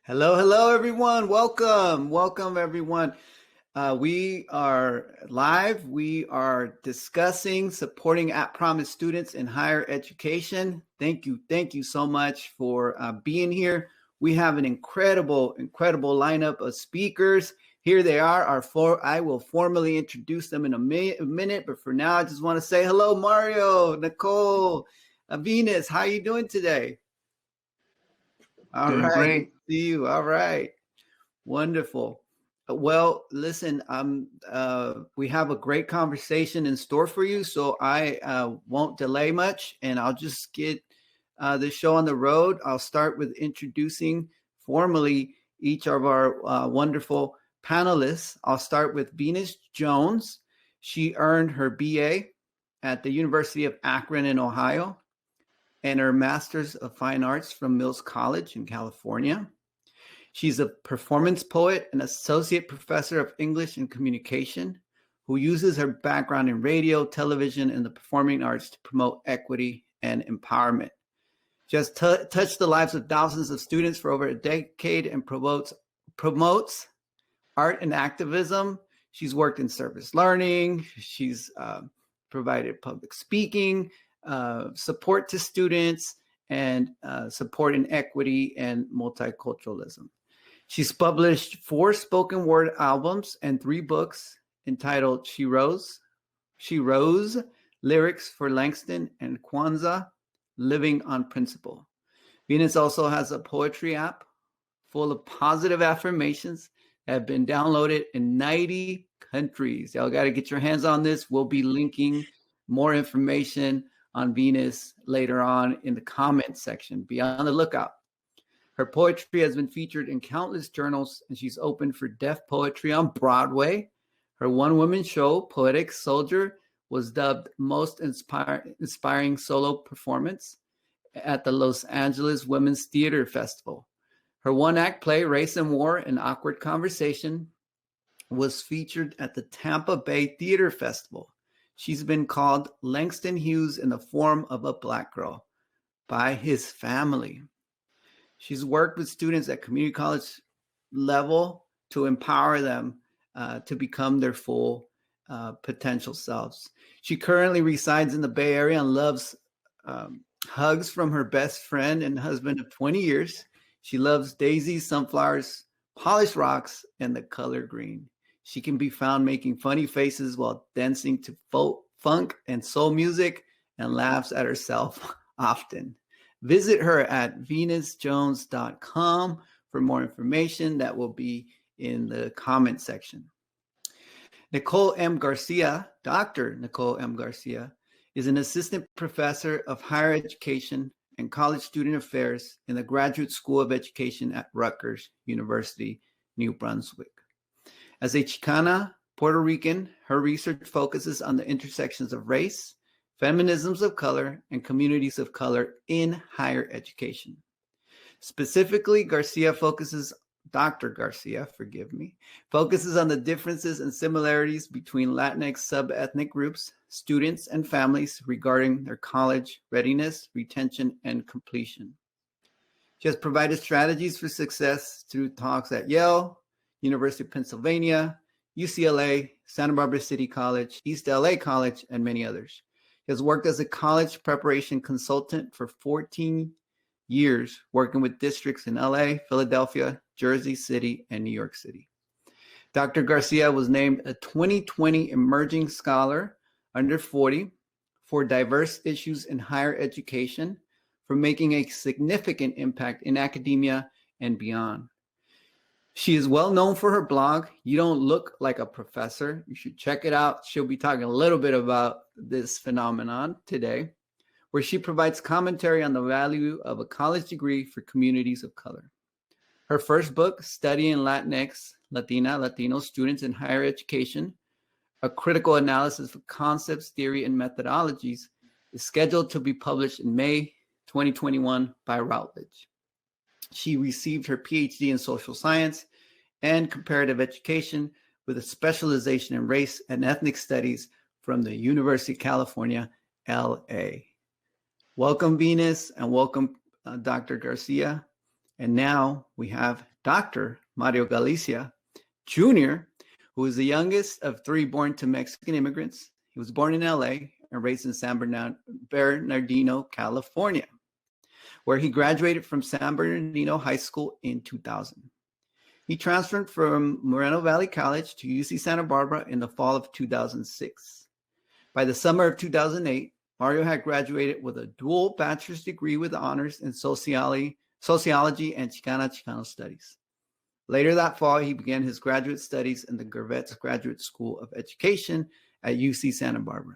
Hello, hello, everyone. Welcome, everyone. We are live. We are discussing supporting at-promise students in higher education. Thank you so much for being here. We have an incredible lineup of speakers. Here they are. I will formally introduce them in a minute, but for now, I just want to say hello, Mario, Nicole, Venus. How are you doing today? All Doing right. great. See you. All right. Wonderful. Well, listen, we have a great conversation in store for you, so I won't delay much, and I'll just get the show on the road. I'll start with introducing formally each of our wonderful panelists. I'll start with Venus Jones. She earned her BA at the University of Akron in Ohio and her Master's of Fine Arts from Mills College in California. She's a performance poet and associate professor of English and communication who uses her background in radio, television, and the performing arts to promote equity and empowerment. She has touched the lives of thousands of students for over a decade and promotes art and activism. She's worked in service learning. She's provided public speaking, support to students, and support in equity and multiculturalism. She's published 4 spoken word albums and 3 books entitled She Rose, Lyrics for Langston and Kwanzaa, Living on Principle. Venus also has a poetry app full of positive affirmations that have been downloaded in 90 countries. Y'all got to get your hands on this. We'll be linking more information on Venus later on in the comment section. Be on the lookout. Her poetry has been featured in countless journals, and she's opened for deaf poetry on Broadway. Her one-woman show, Poetic Soldier, was dubbed Most Inspiring Solo Performance at the Los Angeles Women's Theater Festival. Her one-act play, Race and War, An Awkward Conversation, was featured at the Tampa Bay Theater Festival. She's been called Langston Hughes in the Form of a Black Girl by his family. She's worked with students at community college level to empower them to become their full potential selves. She currently resides in the Bay Area and loves hugs from her best friend and husband of 20 years. She loves daisies, sunflowers, polished rocks, and the color green. She can be found making funny faces while dancing to funk and soul music and laughs at herself often. Visit her at venusjones.com for more information that will be in the comment section. Nicole M Garcia, Dr. Nicole M Garcia, is an assistant professor of higher education and college student affairs in the Graduate School of Education at Rutgers University, New Brunswick. As a Chicana Puerto Rican, her research focuses on the intersections of race, feminisms of color, and communities of color in higher education. Specifically, Dr. Garcia, focuses on the differences and similarities between Latinx sub-ethnic groups, students, and families regarding their college readiness, retention, and completion. She has provided strategies for success through talks at Yale, University of Pennsylvania, UCLA, Santa Barbara City College, East LA College, and many others. He has worked as a college preparation consultant for 14 years, working with districts in LA, Philadelphia, Jersey City, and New York City. Dr. Garcia was named a 2020 Emerging Scholar under 40 for diverse issues in higher education, for making a significant impact in academia and beyond. She is well known for her blog, You Don't Look Like a Professor. You should check it out. She'll be talking a little bit about this phenomenon today, where she provides commentary on the value of a college degree for communities of color. Her first book, Studying Latinx, Latino Students in Higher Education, a critical analysis of concepts, theory, and methodologies, is scheduled to be published in May 2021 by Routledge. She received her PhD in social science and comparative education with a specialization in race and ethnic studies from the University of California, LA. Welcome, Venus, and welcome, Dr. Garcia. And now we have Dr. Mario Galicia Jr., who was the youngest of 3 born to Mexican immigrants. He was born in LA and raised in San Bernardino, California, where he graduated from San Bernardino High School in 2000. He transferred from Moreno Valley College to UC Santa Barbara in the fall of 2006. By the summer of 2008, Mario had graduated with a dual bachelor's degree with honors in sociology and Chicano studies. Later that fall, he began his graduate studies in the Gervais Graduate School of Education at UC Santa Barbara.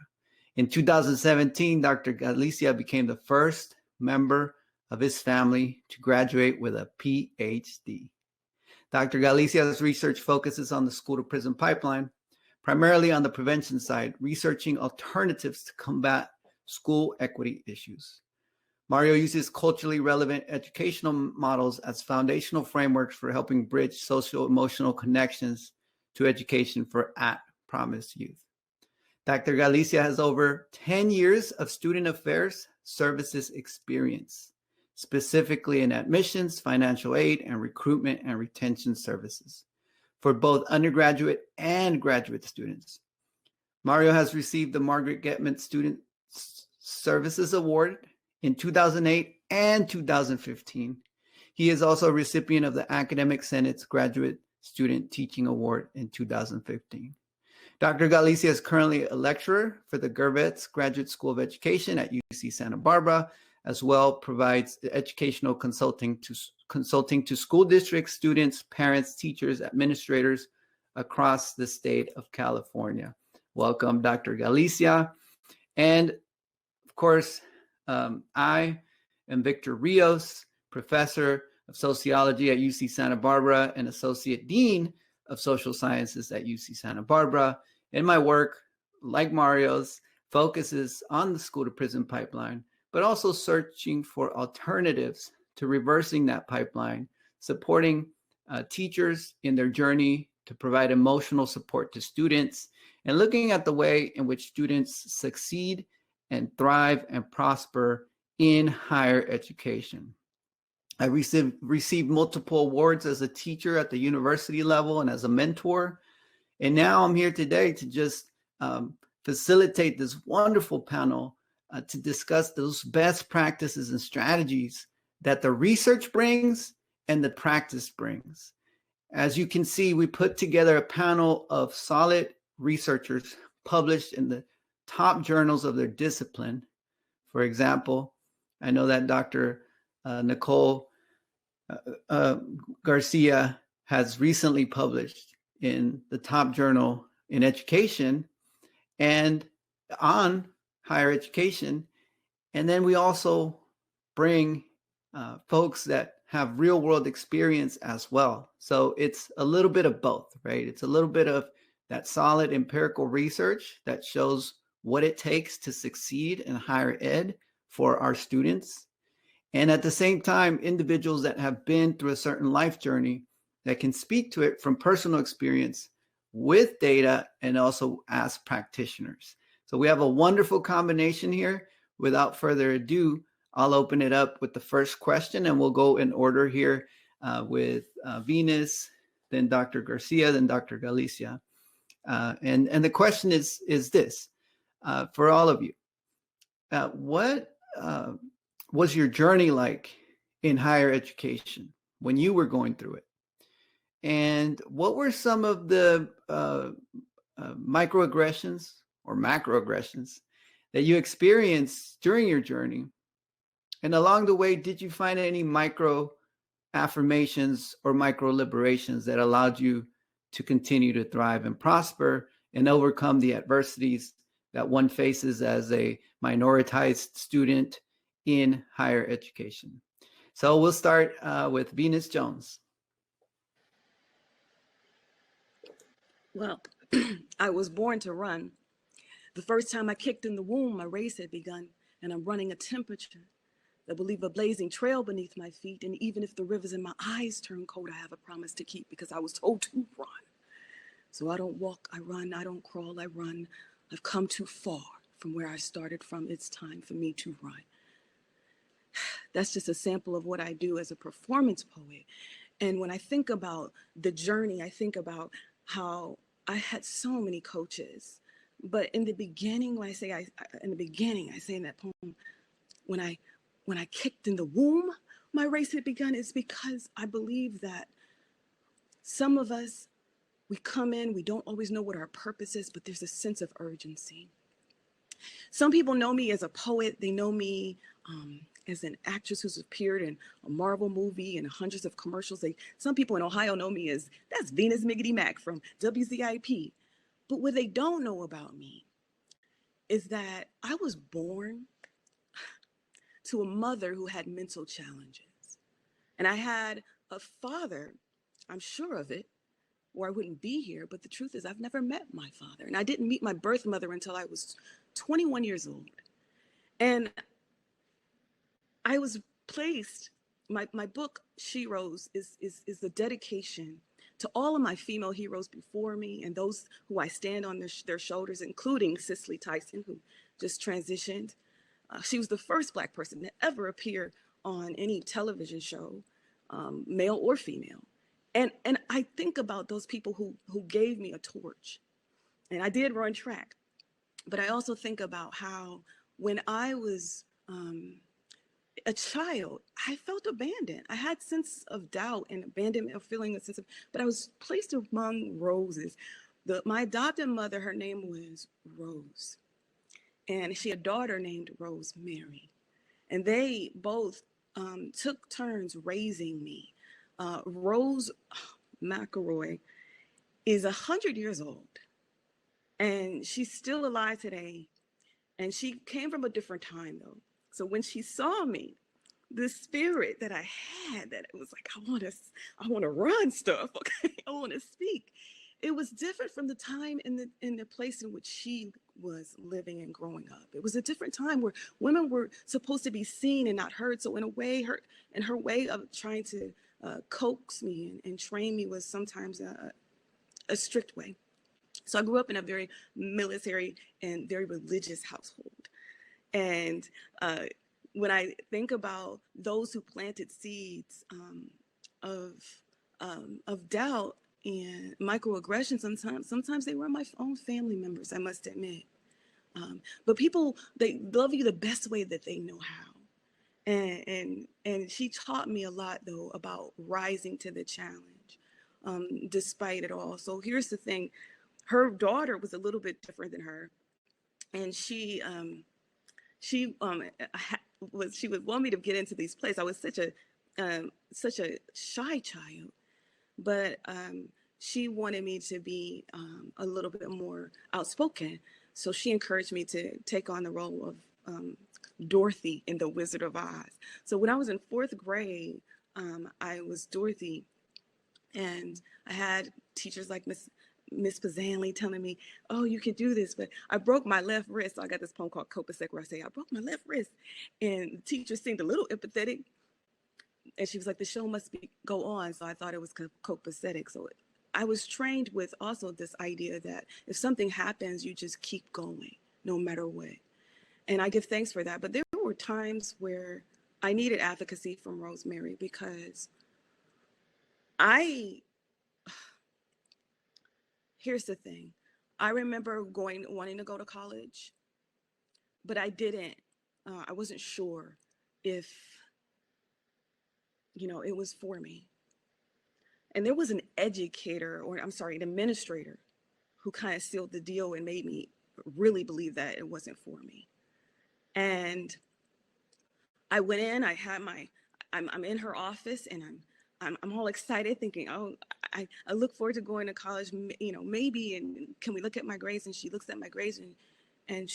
In 2017, Dr. Galicia became the first member of his family to graduate with a PhD. Dr. Galicia's research focuses on the school-to-prison pipeline, primarily on the prevention side, researching alternatives to combat school equity issues. Mario uses culturally relevant educational models as foundational frameworks for helping bridge social-emotional connections to education for at-promise youth. Dr. Galicia has over 10 years of student affairs services experience, specifically in admissions, financial aid, and recruitment and retention services for both undergraduate and graduate students. Mario has received the Margaret Getman Student Services Award in 2008 and 2015. He is also a recipient of the Academic Senate's Graduate Student Teaching Award in 2015. Dr. Galicia is currently a lecturer for the Gervais Graduate School of Education at UC Santa Barbara, as well provides educational consulting to school districts, students, parents, teachers, administrators across the state of California. Welcome, Dr. Galicia. And of course, I am Victor Rios, professor of sociology at UC Santa Barbara and associate dean of social sciences at UC Santa Barbara. And my work, like Mario's, focuses on the school-to-prison pipeline, but also searching for alternatives to reversing that pipeline, supporting teachers in their journey to provide emotional support to students, and looking at the way in which students succeed and thrive and prosper in higher education. I received multiple awards as a teacher at the university level and as a mentor. And now I'm here today to just facilitate this wonderful panel to discuss those best practices and strategies that the research brings and the practice brings. As you can see, we put together a panel of solid researchers published in the top journals of their discipline. For example, I know that Dr. Nicole Garcia has recently published in the top journal in education and on higher education. And then we also bring folks that have real world experience as well. So it's a little bit of both, right? It's a little bit of that solid empirical research that shows what it takes to succeed in higher ed for our students. And at the same time, individuals that have been through a certain life journey that can speak to it from personal experience with data and also as practitioners. So we have a wonderful combination here. Without further ado, I'll open it up with the first question and we'll go in order here with Venus, then Dr. Garcia, then Dr. Galicia. And the question is this, for all of you, what was your journey like in higher education when you were going through it? And what were some of the microaggressions or macroaggressions that you experienced during your journey? And along the way, did you find any micro affirmations or micro liberations that allowed you to continue to thrive and prosper and overcome the adversities that one faces as a minoritized student in higher education? So we'll start with Venus Jones. Well, I was born to run. The first time I kicked in the womb, my race had begun, and I'm running a temperature that will leave a blazing trail beneath my feet. And even if the rivers in my eyes turn cold, I have a promise to keep because I was told to run. So I don't walk, I run, I don't crawl, I run. I've come too far from where I started from. It's time for me to run. That's just a sample of what I do as a performance poet. And when I think about the journey, I think about how I had so many coaches. But in the beginning, when I say in the beginning, I say in that poem, when I kicked in the womb, my race had begun, is because I believe that some of us, we come in, we don't always know what our purpose is, but there's a sense of urgency. Some people know me as a poet. They know me as an actress who's appeared in a Marvel movie and hundreds of commercials. Some people in Ohio know me as, that's Venus Miggity Mac from WZIP. But what they don't know about me is that I was born to a mother who had mental challenges. And I had a father, I'm sure of it, or I wouldn't be here. But the truth is, I've never met my father. And I didn't meet my birth mother until I was 21 years old. And I was placed, my book, She Rose, is a dedication to all of my female heroes before me and those who I stand on their shoulders, including Cicely Tyson, who just transitioned. She was the first Black person to ever appear on any television show, male or female. And I think about those people who gave me a torch. And I did run track. But I also think about how when I was a child, I felt abandoned. I had sense of doubt and abandonment, of feeling a sense of, but I was placed among roses. My adopted mother, her name was Rose. And she had a daughter named Rosemary. And they both took turns raising me. Rose McElroy is 100 years old. And she's still alive today. And she came from a different time, though. So when she saw me, the spirit that I had, that it was like, I want to run stuff, okay? I want to speak. It was different from the time in the place in which she was living and growing up. It was a different time where women were supposed to be seen and not heard. So in a way, her way of trying to coax me and train me was sometimes a strict way. So I grew up in a very military and very religious household. And when I think about those who planted seeds of doubt and microaggression, sometimes they were my own family members, I must admit. But people, they love you the best way that they know how. And she taught me a lot, though, about rising to the challenge, despite it all. So here's the thing. Her daughter was a little bit different than her. And she would want me to get into these plays. I was such a shy child, but she wanted me to be a little bit more outspoken. So she encouraged me to take on the role of Dorothy in The Wizard of Oz. So when I was in 4th grade, I was Dorothy, and I had teachers like Miss Pazanley telling me, oh, you can do this, but I broke my left wrist. So I got this poem called Copacetic where I say, I broke my left wrist. And the teacher seemed a little empathetic. And she was like, the show must go on. So I thought it was copacetic. So I was trained with also this idea that if something happens, you just keep going, no matter what. And I give thanks for that. But there were times where I needed advocacy from Rosemary, because here's the thing. I remember wanting to go to college, but I didn't. I wasn't sure if, it was for me. And there was an an administrator who kind of sealed the deal and made me really believe that it wasn't for me. And I went in, I'm in her office, and I'm all excited thinking, oh, I look forward to going to college, maybe, and can we look at my grades? And she looks at my grades, and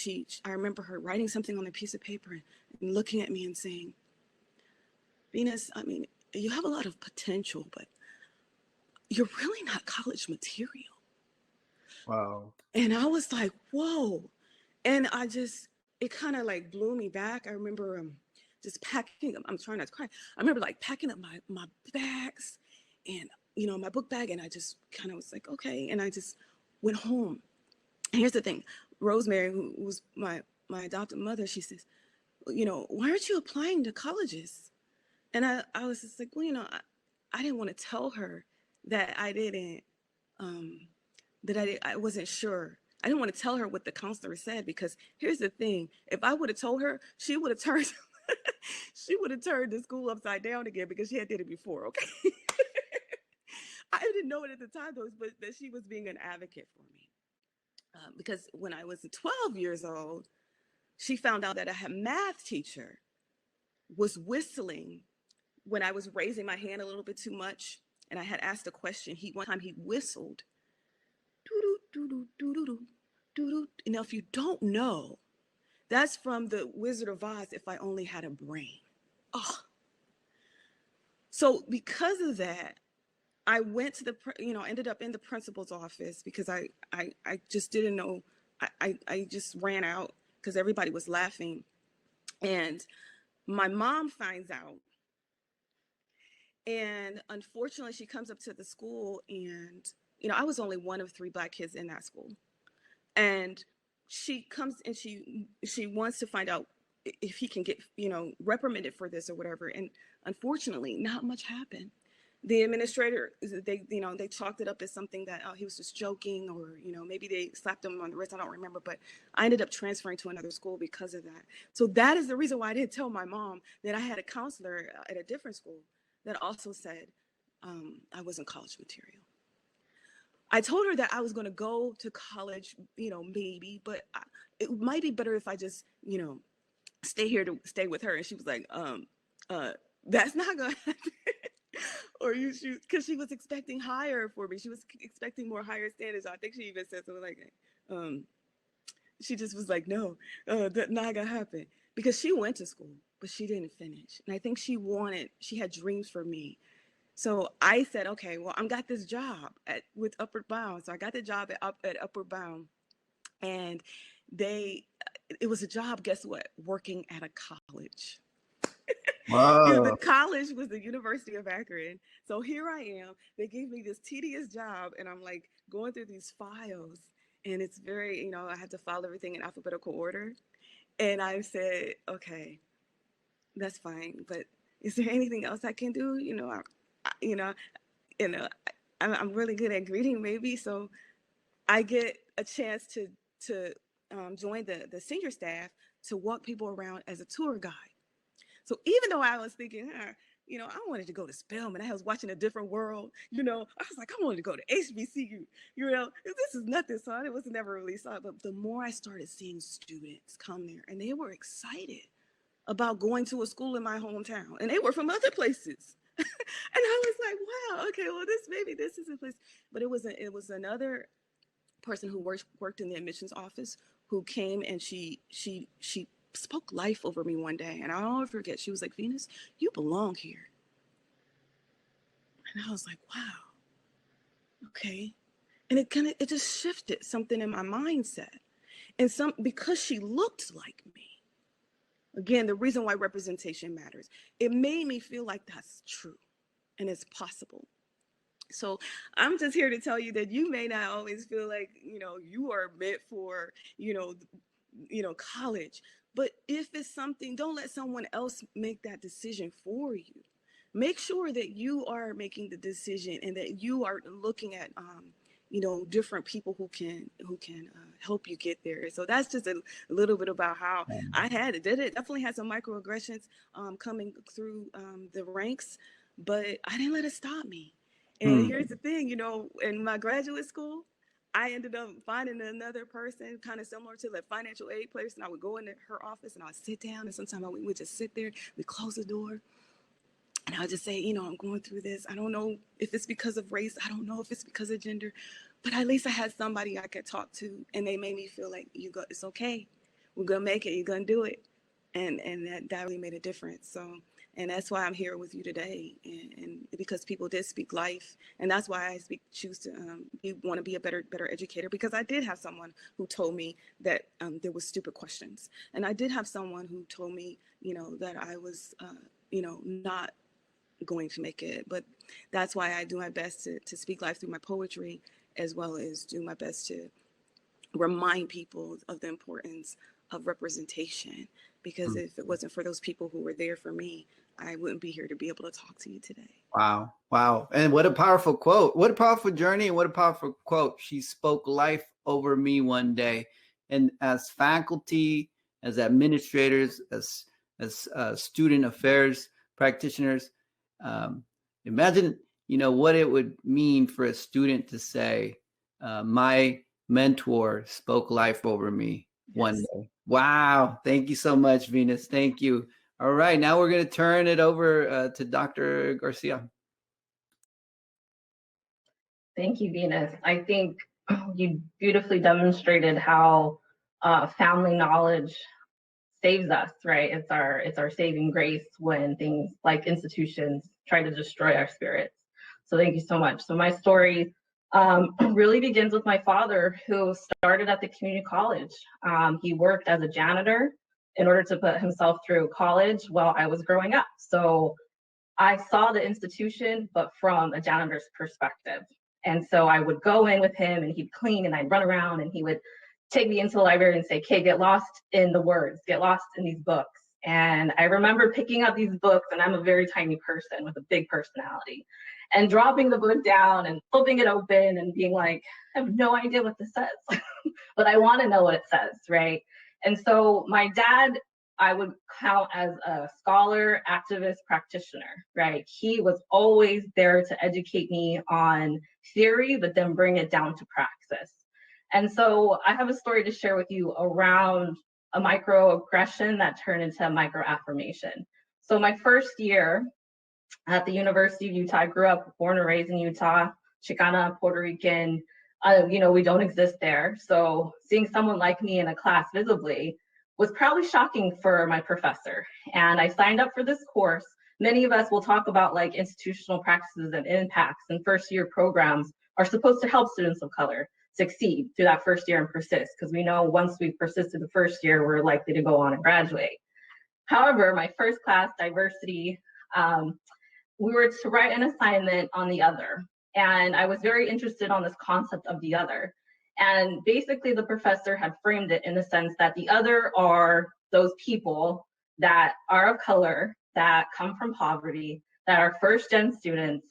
I remember her writing something on a piece of paper and looking at me and saying, Venus, you have a lot of potential, but you're really not college material. Wow. And I was like, whoa. And it kind of like blew me back. I remember just packing up, I'm trying not to cry. I remember like packing up my bags and, my book bag. And I just kind of was like, okay. And I just went home. And here's the thing. Rosemary, who was my adopted mother, she says, why aren't you applying to colleges? And I was just like, well, I didn't want to tell her that I didn't, I wasn't sure. I didn't want to tell her what the counselor said, because here's the thing: if I would have told her, she would have turned, she would have turned the school upside down again, because she had did it before. Okay, I didn't know it at the time, though, but that she was being an advocate for me. Because when I was 12 years old, she found out that a math teacher was whistling when I was raising my hand a little bit too much, and I had asked a question. One time he whistled, doo doo doo doo doo doo doo doo. Now, if you don't know, that's from the Wizard of Oz. If I only had a brain. Oh, so because of that, I went to the, ended up in the principal's office, because I just didn't know. I just ran out because everybody was laughing, and my mom finds out. And unfortunately, she comes up to the school, and, I was only one of 3 Black kids in that school. And she comes and she wants to find out if he can get, reprimanded for this or whatever. And unfortunately, not much happened. The administrator, they chalked it up as something that, he was just joking, or, maybe they slapped him on the wrist. I don't remember, but I ended up transferring to another school because of that. So that is the reason why I didn't tell my mom that I had a counselor at a different school that also said I wasn't college material. I told her that I was going to go to college, maybe, but it might be better if I just, stay with her. And she was like, that's not going to happen. Or because she was expecting higher for me. She was expecting more higher standards. I think she even said something like, she just was like, no, that's not going to happen. Because she went to school, but she didn't finish. And I think she had dreams for me. So I said, okay, well, I got this job with Upward Bound. So I got the job at Upward Bound, and it was a job, guess what? Working at a college. Wow. The college was the University of Akron. So here I am. They gave me this tedious job, and I'm like going through these files, and it's very, I had to file everything in alphabetical order. And I said, okay, that's fine, but is there anything else I can do? I'm really good at greeting, maybe. So I get a chance to join the senior staff to walk people around as a tour guide. So even though I was thinking, I wanted to go to Spelman, I was watching A Different World, I was like, I wanted to go to HBCU, this is nothing. So it was never really saw it. But the more I started seeing students come there, and they were excited about going to a school in my hometown, and they were from other places. And I was like, wow, okay, well, this is a place. But it was another person who worked in the admissions office who came, and she spoke life over me one day, and I'll never forget. She was like, Venus, you belong here. And I was like, wow, okay. And it just shifted something in my mindset. And because she looked like me. Again, the reason why representation matters. It made me feel like that's true and it's possible. So I'm just here to tell you that you may not always feel like, you are meant for, college. But if it's something, don't let someone else make that decision for you. Make sure that you are making the decision, and that you are looking at, different people who can help you get there. So that's just a little bit about how I did it. Definitely had some microaggressions coming through the ranks, but I didn't let it stop me. And here's the thing, in my graduate school, I ended up finding another person kind of similar to the financial aid place, and I would go into her office and I would sit down, and sometimes we would just sit there, we close the door, and I would just say, I'm going through this. I don't know if it's because of race. I don't know if it's because of gender, but at least I had somebody I could talk to, and they made me feel like it's okay. We're going to make it. You're going to do it. And that really made a difference. So, and that's why I'm here with you today, and because people did speak life, and that's why I choose to want to be a better educator, because I did have someone who told me that there was stupid questions, and I did have someone who told me, that I was, not going to make it. But that's why I do my best to speak life through my poetry, as well as do my best to remind people of the importance of representation, because if it wasn't for those people who were there for me, I wouldn't be here to be able to talk to you today. Wow. Wow. And what a powerful quote. What a powerful journey and what a powerful quote. She spoke life over me one day. And as faculty, as administrators, as student affairs practitioners, imagine, what it would mean for a student to say, my mentor spoke life over me one day. Wow. Thank you so much, Venus. Thank you. All right, now we're going to turn it over to Dr. Garcia. Thank you, Venus. I think you beautifully demonstrated how family knowledge saves us, right? It's our saving grace when things like institutions try to destroy our spirits. So thank you so much. So my story really begins with my father, who started at the community college. He worked as a janitor in order to put himself through college while I was growing up. So I saw the institution, but from a janitor's perspective. And so I would go in with him and he'd clean and I'd run around and he would take me into the library and say, "Kay, get lost in the words, get lost in these books." And I remember picking up these books, and I'm a very tiny person with a big personality, and dropping the book down and flipping it open and being like, "I have no idea what this says," but I want to know what it says, right? And so my dad, I would count as a scholar, activist, practitioner, right? He was always there to educate me on theory, but then bring it down to praxis. And so I have a story to share with you around a microaggression that turned into a microaffirmation. So my first year at the University of Utah, I grew up, born and raised in Utah, Chicana, Puerto Rican, we don't exist there. So seeing someone like me in a class visibly was probably shocking for my professor. And I signed up for this course. Many of us will talk about like institutional practices and impacts, and first year programs are supposed to help students of color succeed through that first year and persist, because we know once we persist through the first year, we're likely to go on and graduate. However, my first class, diversity, we were to write an assignment on the other. And I was very interested on this concept of the other. And basically the professor had framed it in the sense that the other are those people that are of color, that come from poverty, that are first gen students,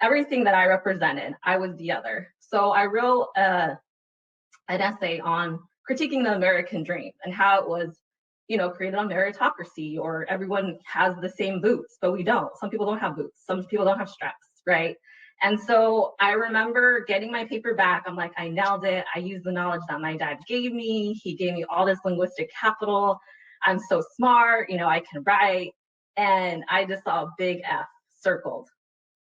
everything that I represented, I was the other. So I wrote an essay on critiquing the American dream and how it was, created on meritocracy, or everyone has the same boots, but we don't. Some people don't have boots. Some people don't have straps, right? And so I remember getting my paper back. I'm like, I nailed it. I used the knowledge that my dad gave me. He gave me all this linguistic capital. I'm so smart, I can write. And I just saw a big F circled.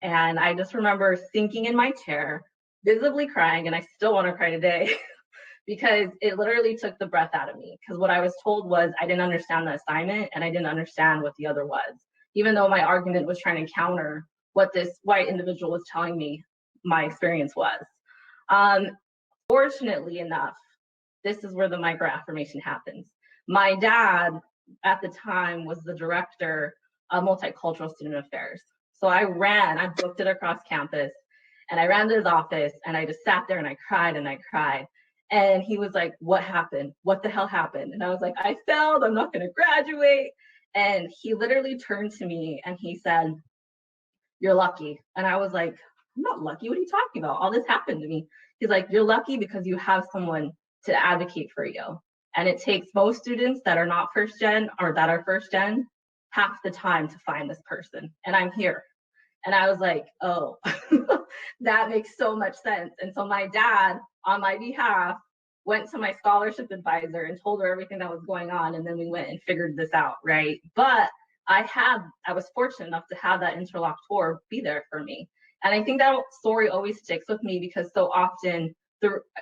And I just remember sinking in my chair, visibly crying, and I still want to cry today because it literally took the breath out of me. Because what I was told was I didn't understand the assignment and I didn't understand what the other was, even though my argument was trying to counter what this white individual was telling me my experience was. Fortunately enough, this is where the microaffirmation happens. My dad at the time was the director of multicultural student affairs. So I booked it across campus, and I ran to his office and I just sat there and I cried and I cried. And he was like, "What happened? What the hell happened?" And I was like, "I failed, I'm not gonna graduate." And he literally turned to me and he said, "You're lucky." And I was like, "I'm not lucky, what are you talking about? All this happened to me." He's like, "You're lucky because you have someone to advocate for you. And it takes most students that are not first gen or that are first gen half the time to find this person. And I'm here." And I was like, oh, that makes so much sense. And so my dad, on my behalf, went to my scholarship advisor and told her everything that was going on. And then we went and figured this out, right? But I was fortunate enough to have that interlocutor be there for me. And I think that story always sticks with me because so often,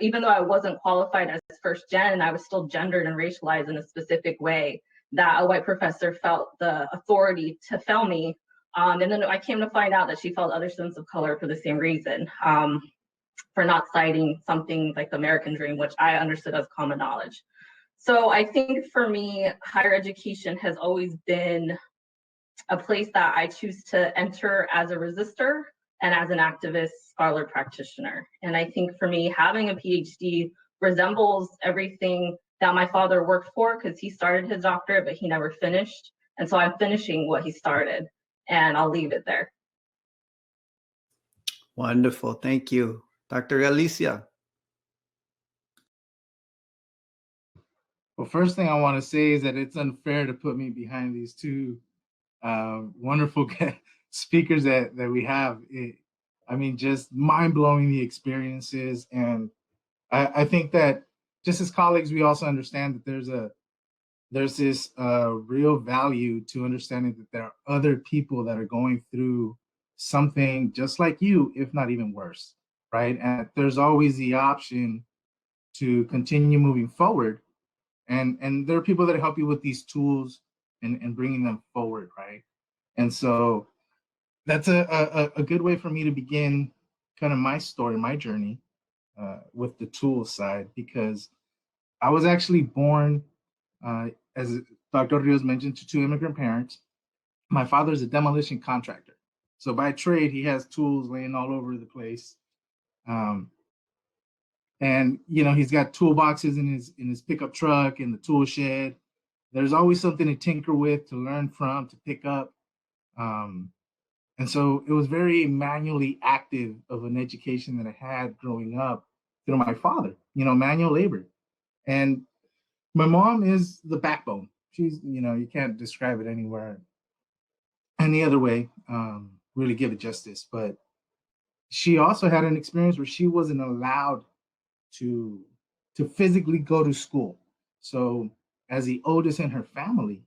even though I wasn't qualified as first gen, I was still gendered and racialized in a specific way that a white professor felt the authority to fail me. And then I came to find out that she felt other students of color for the same reason, for not citing something like the American dream, which I understood as common knowledge. So I think for me, higher education has always been a place that I choose to enter as a resistor and as an activist, scholar, practitioner. And I think for me, having a PhD resembles everything that my father worked for, because he started his doctorate, but he never finished. And so I'm finishing what he started, and I'll leave it there. Wonderful. Thank you. Dr. Galicia. Well, first thing I want to say is that it's unfair to put me behind these two wonderful speakers that we have. I mean, just mind-blowing the experiences. And I think that just as colleagues, we also understand that there's this real value to understanding that there are other people that are going through something just like you, if not even worse, right? And there's always the option to continue moving forward. And there are people that help you with these tools and bringing them forward, right? And so that's a good way for me to begin kind of my story, my journey with the tools side, because I was actually born, as Dr. Rios mentioned, to two immigrant parents. My father is a demolition contractor. So by trade, he has tools laying all over the place. And he's got toolboxes in his pickup truck, in the tool shed. There's always something to tinker with, to learn from, to pick up. And so it was very manually active of an education that I had growing up through my father, manual labor. And my mom is the backbone. She's, you can't describe it anywhere, any other way, really give it justice. But she also had an experience where she wasn't allowed to physically go to school. So as the oldest in her family,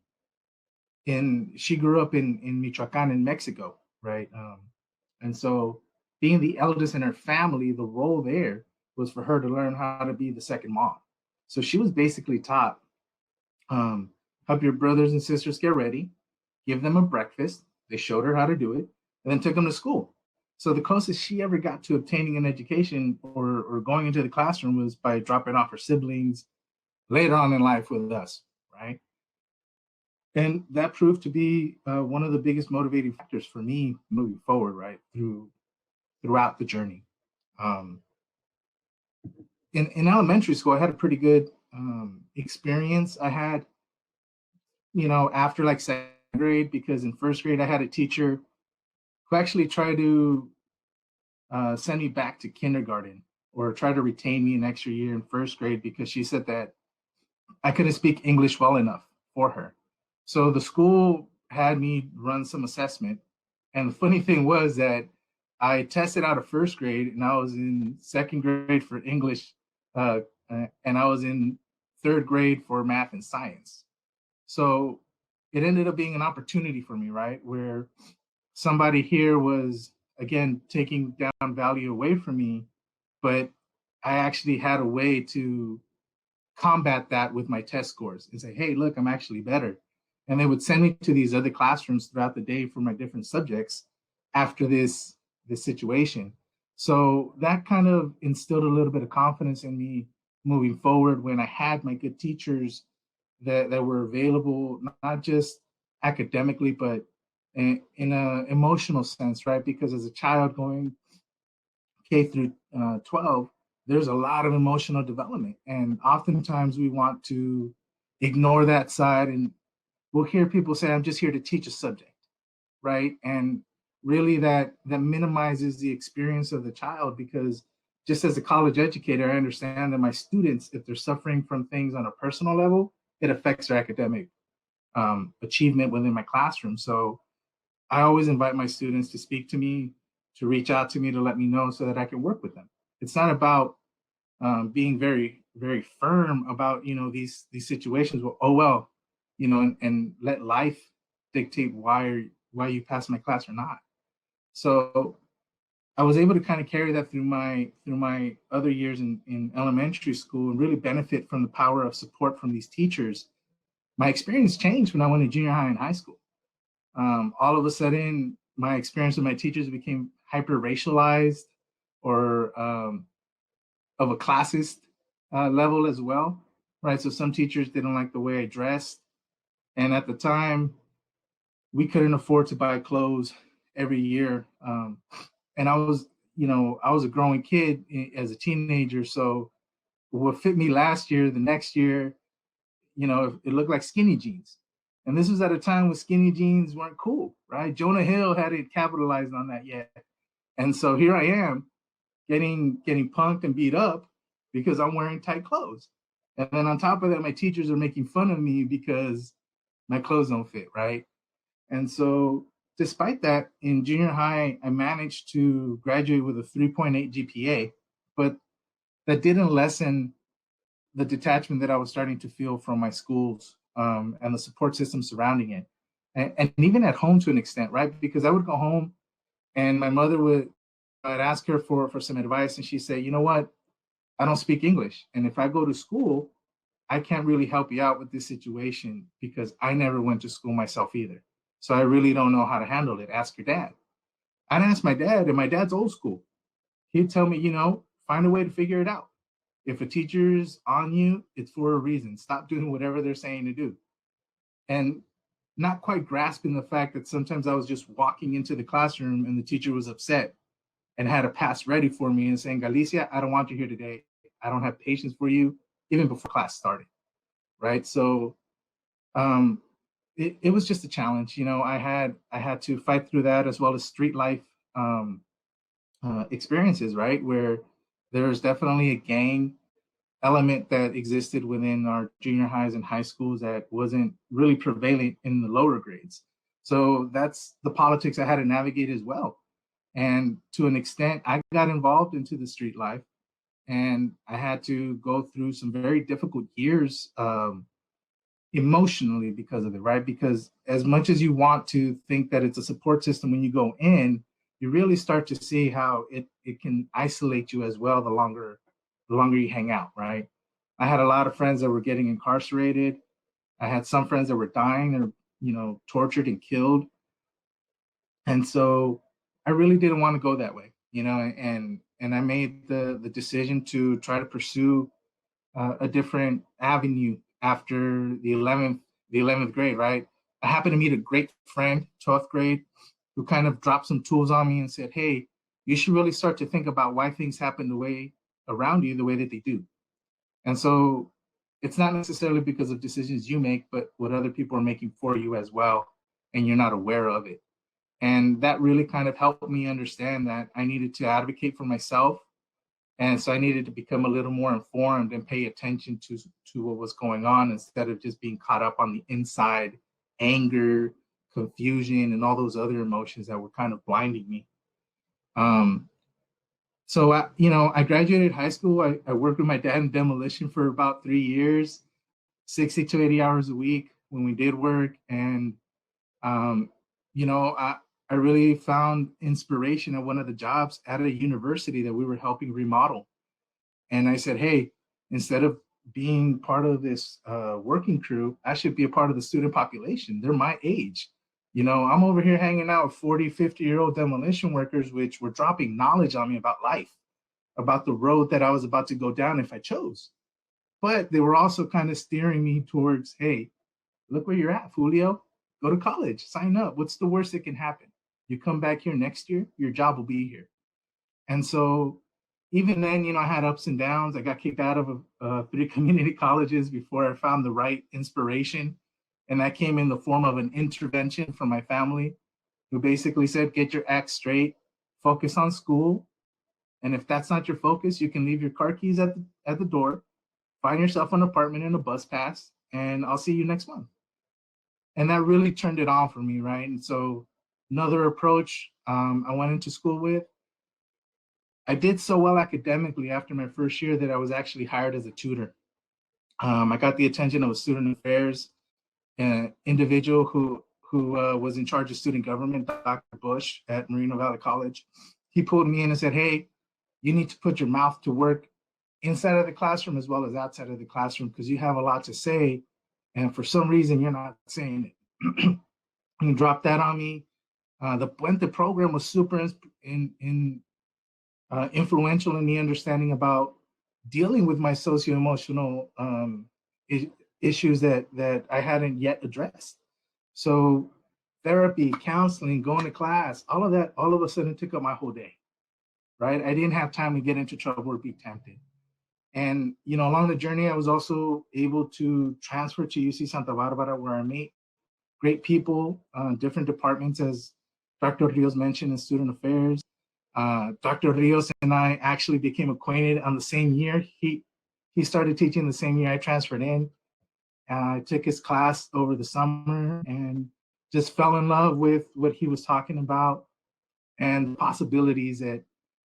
she grew up in Michoacan in Mexico, right? And so being the eldest in her family, the role there was for her to learn how to be the second mom. So she was basically taught, help your brothers and sisters get ready, give them a breakfast. They showed her how to do it, and then took them to school. So the closest she ever got to obtaining an education or going into the classroom was by dropping off her siblings later on in life with us, right? And that proved to be one of the biggest motivating factors for me moving forward, right, throughout the journey. In elementary school, I had a pretty good experience. I had, after like second grade, because in first grade, I had a teacher who actually tried to send me back to kindergarten or try to retain me an extra year in first grade because she said that I couldn't speak English well enough for her. So the school had me run some assessment. And the funny thing was that I tested out of first grade and I was in second grade for English and I was in third grade for math and science. So it ended up being an opportunity for me, right? Where somebody here was, again, taking down value away from me, but I actually had a way to combat that with my test scores and say, hey, look, I'm actually better. And they would send me to these other classrooms throughout the day for my different subjects after this situation. So that kind of instilled a little bit of confidence in me moving forward when I had my good teachers that were available, not just academically, but in an emotional sense, right? Because as a child going K through 12, there's a lot of emotional development. And oftentimes we want to ignore that side. And we'll hear people say, I'm just here to teach a subject, right? And really that minimizes the experience of the child, because just as a college educator, I understand that my students, if they're suffering from things on a personal level, it affects their academic achievement within my classroom. So I always invite my students to speak to me, to reach out to me, to let me know so that I can work with them. It's not about being very, very firm about, these situations. Well, and let life dictate why you pass my class or not. So I was able to kind of carry that through my other years in elementary school and really benefit from the power of support from these teachers. My experience changed when I went to junior high and high school. All of a sudden, my experience with my teachers became hyper racialized or of a classist level as well, right? So some teachers didn't like the way I dressed. And at the time, we couldn't afford to buy clothes every year. And I was a growing kid as a teenager. So what fit me last year, the next year, it looked like skinny jeans. And this was at a time when skinny jeans weren't cool, right? Jonah Hill hadn't capitalized on that yet. And so here I am getting punked and beat up because I'm wearing tight clothes. And then on top of that, my teachers are making fun of me because my clothes don't fit, right? And so despite that, in junior high, I managed to graduate with a 3.8 GPA, but that didn't lessen the detachment that I was starting to feel from my schools and the support system surrounding it. And even at home to an extent, right? Because I would go home and my mother I'd ask her for some advice, and she'd say, you know what? I don't speak English. And if I go to school, I can't really help you out with this situation because I never went to school myself either. So I really don't know how to handle it. Ask your dad. I'd ask my dad, and my dad's old school. He'd tell me, find a way to figure it out. If a teacher's on you, it's for a reason. Stop doing whatever they're saying to do. And not quite grasping the fact that sometimes I was just walking into the classroom and the teacher was upset and had a pass ready for me and saying, Galicia, I don't want you here today. I don't have patience for you, even before class started, right? So it was just a challenge. I had to fight through that, as well as street life experiences, right? Where there's definitely a gang element that existed within our junior highs and high schools that wasn't really prevalent in the lower grades. So that's the politics I had to navigate as well. And to an extent, I got involved into the street life, and I had to go through some very difficult years emotionally because of it, right? Because as much as you want to think that it's a support system when you go in, you really start to see how it can isolate you as well the longer you hang out, right? I had a lot of friends that were getting incarcerated. I had some friends that were dying or, tortured and killed. And so I really didn't want to go that way, and I made the decision to try to pursue a different avenue after the 11th grade, right? I happened to meet a great friend, 12th grade, who kind of dropped some tools on me and said, hey, you should really start to think about why things happen the way around you, the way that they do. And so it's not necessarily because of decisions you make, but what other people are making for you as well, and you're not aware of it. And that really kind of helped me understand that I needed to advocate for myself. And so I needed to become a little more informed and pay attention to what was going on instead of just being caught up on the inside anger, confusion, and all those other emotions that were kind of blinding me. So, I graduated high school. I worked with my dad in demolition for about 3 years, 60 to 80 hours a week when we did work. And, I really found inspiration at one of the jobs at a university that we were helping remodel. And I said, hey, instead of being part of this working crew, I should be a part of the student population. They're my age. I'm over here hanging out with 40, 50-year-old demolition workers, which were dropping knowledge on me about life, about the road that I was about to go down if I chose. But they were also kind of steering me towards, hey, look where you're at, Julio. Go to college, sign up. What's the worst that can happen? You come back here next year, your job will be here. And so even then, I had ups and downs. I got kicked out of 3 community colleges before I found the right inspiration. And that came in the form of an intervention from my family, who basically said, get your act straight, focus on school. And if that's not your focus, you can leave your car keys at the door, find yourself an apartment and a bus pass, and I'll see you next month. And that really turned it on for me, right? And so another approach I went into school with, I did so well academically after my first year that I was actually hired as a tutor. I got the attention of a student affairs individual who was in charge of student government, Dr. Bush at Moreno Valley College. He pulled me in and said, hey, you need to put your mouth to work inside of the classroom as well as outside of the classroom, because you have a lot to say. And for some reason, you're not saying it. He dropped that on me. The Puente program was super influential in me understanding about dealing with my socio-emotional issues that I hadn't yet addressed. So therapy, counseling, going to class, all of that, all of a sudden took up my whole day, right? I didn't have time to get into trouble or be tempted. And, along the journey, I was also able to transfer to UC Santa Barbara, where I met great people, different departments, as Dr. Rios mentioned, in student affairs. Dr. Rios and I actually became acquainted on the same year. He started teaching the same year I transferred in. I took his class over the summer and just fell in love with what he was talking about and the possibilities that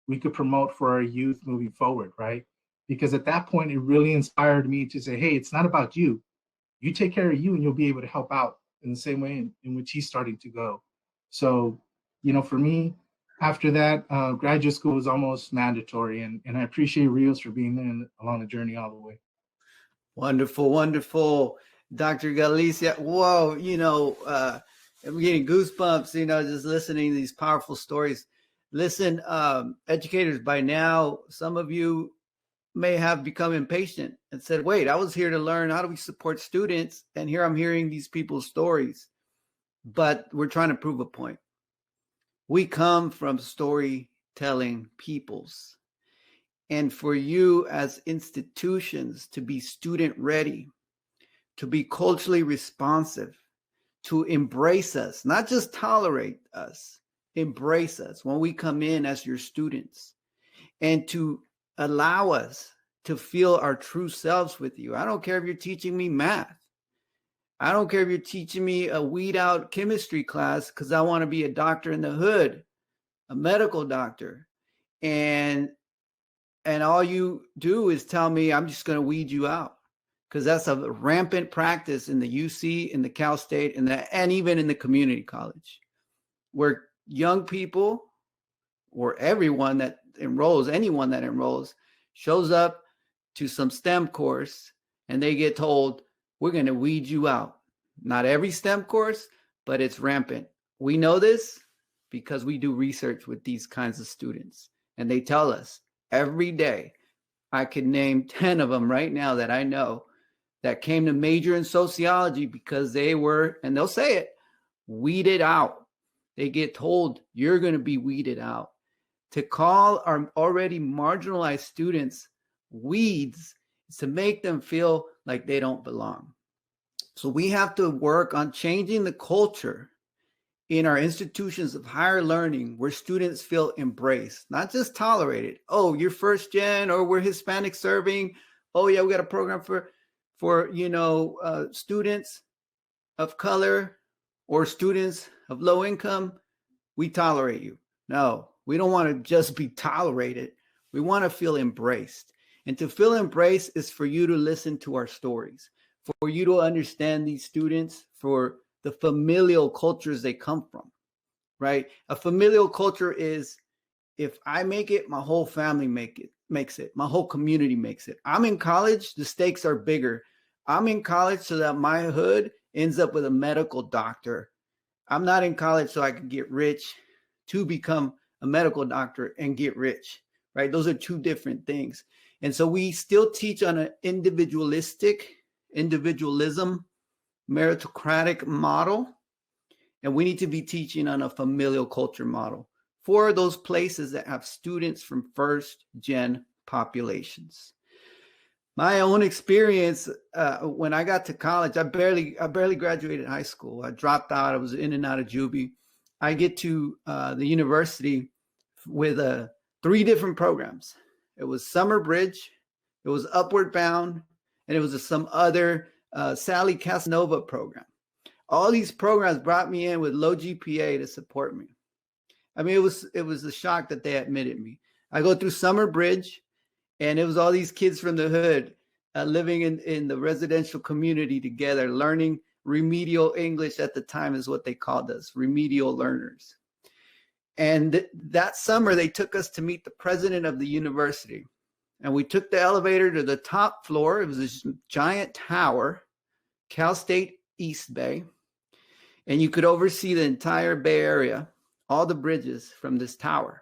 we could promote for our youth moving forward, right? Because at that point, it really inspired me to say, hey, it's not about you. You take care of you and you'll be able to help out in the same way in which he's starting to go. So, for me, after that, graduate school was almost mandatory. And I appreciate Rios for being there along the journey all the way. Wonderful, wonderful. Dr. Galicia, whoa, I'm getting goosebumps, just listening to these powerful stories. Listen, educators, by now, some of you may have become impatient and said, wait, I was here to learn how do we support students, and here I'm hearing these people's stories. But we're trying to prove a point. We come from storytelling peoples. And for you as institutions to be student ready, to be culturally responsive, to embrace us, not just tolerate us, embrace us when we come in as your students, and to allow us to feel our true selves with you. I don't care if you're teaching me math. I don't care if you're teaching me a weed out chemistry class because I want to be a doctor in the hood, a medical doctor. And all you do is tell me I'm just going to weed you out, because that's a rampant practice in the UC, in the Cal State, and even in the community college, where young people or anyone that enrolls shows up to some STEM course and they get told, we're going to weed you out. Not every STEM course, but it's rampant. We know this because we do research with these kinds of students, and they tell us every day. I could name 10 of them right now that I know that came to major in sociology because they were, and they'll say it, weeded out. They get told, you're going to be weeded out. To call our already marginalized students weeds is to make them feel like they don't belong. So we have to work on changing the culture in our institutions of higher learning where students feel embraced, not just tolerated. Oh, you're first gen, or we're Hispanic serving. Oh yeah, we got a program for students of color or students of low income. We tolerate you. No, we don't want to just be tolerated. We want to feel embraced. And to feel embraced is for you to listen to our stories, for you to understand these students, for the familial cultures they come from, right? A familial culture is, if I make it, my whole family makes it. My whole community makes it. I'm in college, the stakes are bigger. I'm in college so that my hood ends up with a medical doctor. I'm not in college so I can get rich to become a medical doctor and get rich, right? Those are two different things. And so we still teach on an individualism, meritocratic model, and we need to be teaching on a familial culture model for those places that have students from first gen populations. My own experience, when I got to college, I barely graduated high school. I dropped out. I was in and out of juvie. I get to the university with 3 different programs. It was Summer Bridge, it was Upward Bound, and it was some other Sally Casanova program. All these programs brought me in with low GPA to support me. I mean, it was a shock that they admitted me. I go through Summer Bridge, and it was all these kids from the hood living in the residential community together, learning remedial English. At the time is what they called us, remedial learners. And that summer, they took us to meet the president of the university. And we took the elevator to the top floor. It was this giant tower, Cal State East Bay. And you could oversee the entire Bay Area, all the bridges from this tower.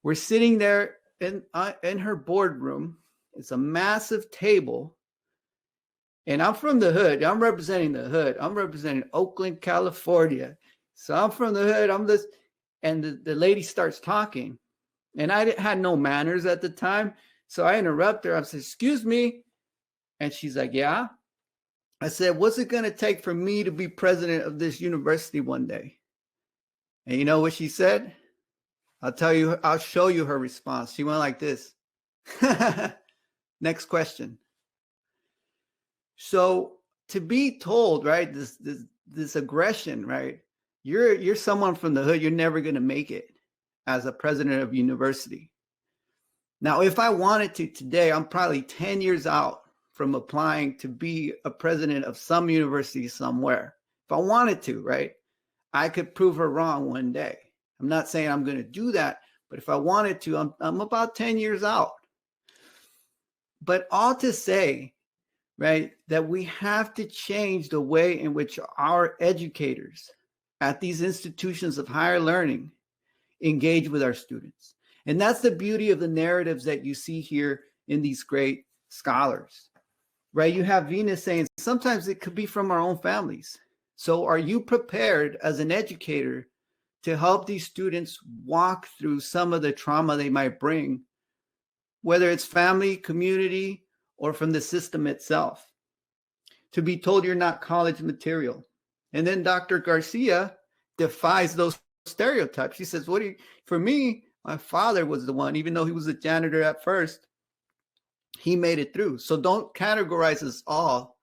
We're sitting there in her boardroom. It's a massive table. And I'm from the hood. I'm representing the hood. I'm representing Oakland, California. So I'm from the hood. And the lady starts talking. And I had no manners at the time. So I interrupt her. I said, excuse me. And she's like, yeah. I said, what's it going to take for me to be president of this university one day? And you know what she said? I'll show you her response. She went like this. Next question. So to be told, right, this aggression, right? You're someone from the hood, you're never going to make it as a president of university. Now, if I wanted to today, I'm probably 10 years out from applying to be a president of some university somewhere. If I wanted to, right, I could prove her wrong one day. I'm not saying I'm going to do that, but if I wanted to, I'm about 10 years out. But all to say, right, that we have to change the way in which our educators at these institutions of higher learning engage with our students. And that's the beauty of the narratives that you see here in these great scholars, right? You have Venus saying sometimes it could be from our own families. So are you prepared as an educator to help these students walk through some of the trauma they might bring, whether it's family, community, or from the system itself, to be told you're not college material? And then Dr. Garcia defies those stereotypes. She says, for me, my father was the one, even though he was a janitor at first, he made it through. So don't categorize us all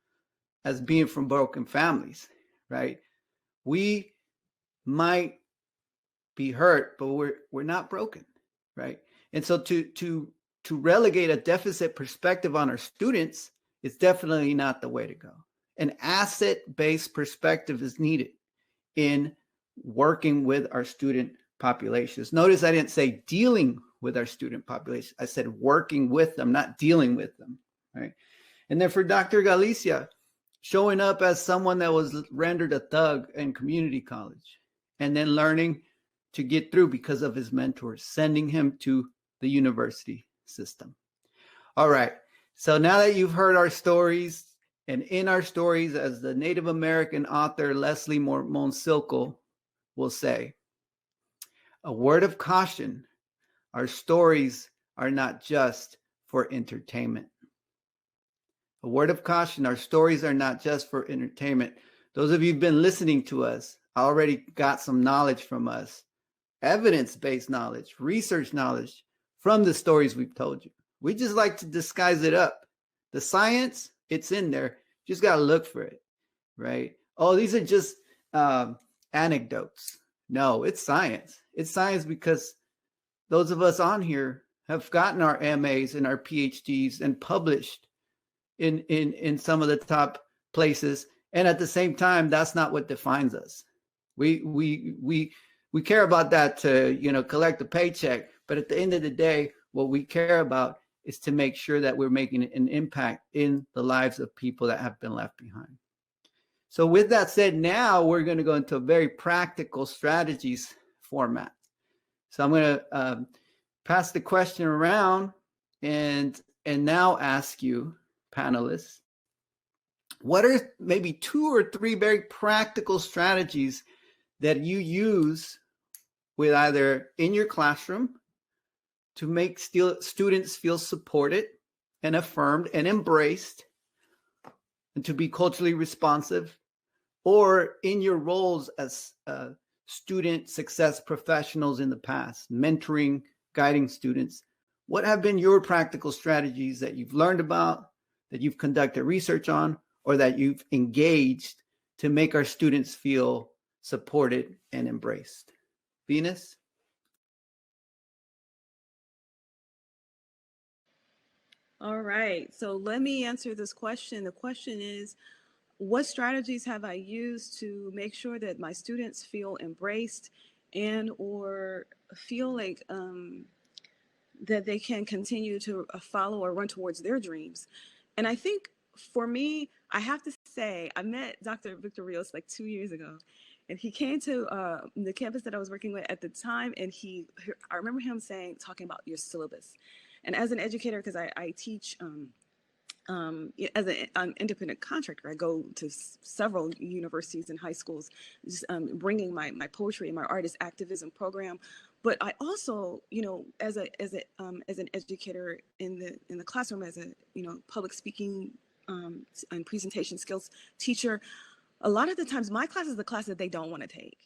as being from broken families, right? We might be hurt, but we're not broken, right? And so to relegate a deficit perspective on our students is definitely not the way to go. An asset-based perspective is needed in working with our student populations. Notice I didn't say dealing with our student population. I said working with them, not dealing with them, right? And then for Dr. Galicia, showing up as someone that was rendered a thug in community college and then learning to get through because of his mentors, sending him to the university system. All right. So now that you've heard our stories, and in our stories, as the Native American author Leslie Monsilco will say, a word of caution, our stories are not just for entertainment. A word of caution, our stories are not just for entertainment. Those of you who've been listening to us already got some knowledge from us, evidence-based knowledge, research knowledge from the stories we've told you. We just like to disguise it up. The science, it's in there. You just got to look for it, right? Oh, these are just anecdotes. No, it's science. It's science because those of us on here have gotten our MAs and our PhDs and published in some of the top places. And at the same time, that's not what defines us. We care about that to, collect a paycheck. But at the end of the day, what we care about is to make sure that we're making an impact in the lives of people that have been left behind. So with that said, now we're going to go into a very practical strategies format. So I'm going to pass the question around and now ask you, panelists, what are maybe 2 or 3 very practical strategies that you use with either in your classroom to make students feel supported and affirmed and embraced and to be culturally responsive, or in your roles as student success professionals in the past, mentoring, guiding students? What have been your practical strategies that you've learned about, that you've conducted research on, or that you've engaged to make our students feel supported and embraced? Venus? All right, so let me answer this question. The question is, what strategies have I used to make sure that my students feel embraced and or feel like that they can continue to follow or run towards their dreams? And I think for me, I have to say, I met Dr. Victor Rios like 2 years ago. And he came to the campus that I was working with at the time, and I remember him talking about your syllabus. And as an educator, because I teach as an independent contractor, I go to several universities and high schools, just, bringing my poetry and my artist activism program. But I also, as an educator in the classroom, as a public speaking and presentation skills teacher, a lot of the times my class is the class that they don't want to take.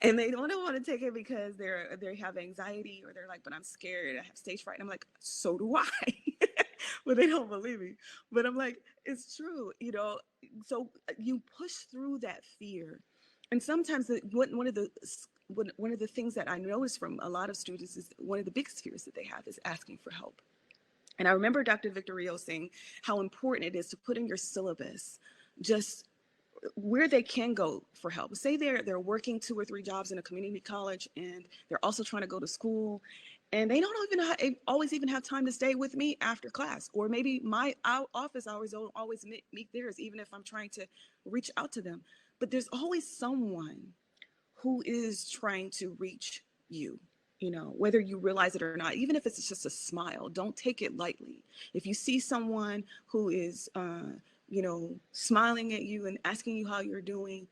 And they don't want to take it because they have anxiety, or they're like, but I'm scared, I have stage fright. And I'm like, so do I. But they don't believe me. But I'm like, it's true, so you push through that fear. And sometimes one of the things that I notice from a lot of students is one of the biggest fears that they have is asking for help. And I remember Dr. Victor Rios saying how important it is to put in your syllabus just where they can go for help. Say they're working 2 or 3 jobs in a community college, and they're also trying to go to school, and they don't even always even have time to stay with me after class, or maybe our office hours don't always meet theirs, even if I'm trying to reach out to them. But there's always someone who is trying to reach you, whether you realize it or not. Even if it's just a smile, don't take it lightly. If you see someone who is smiling at you and asking you how you're doing,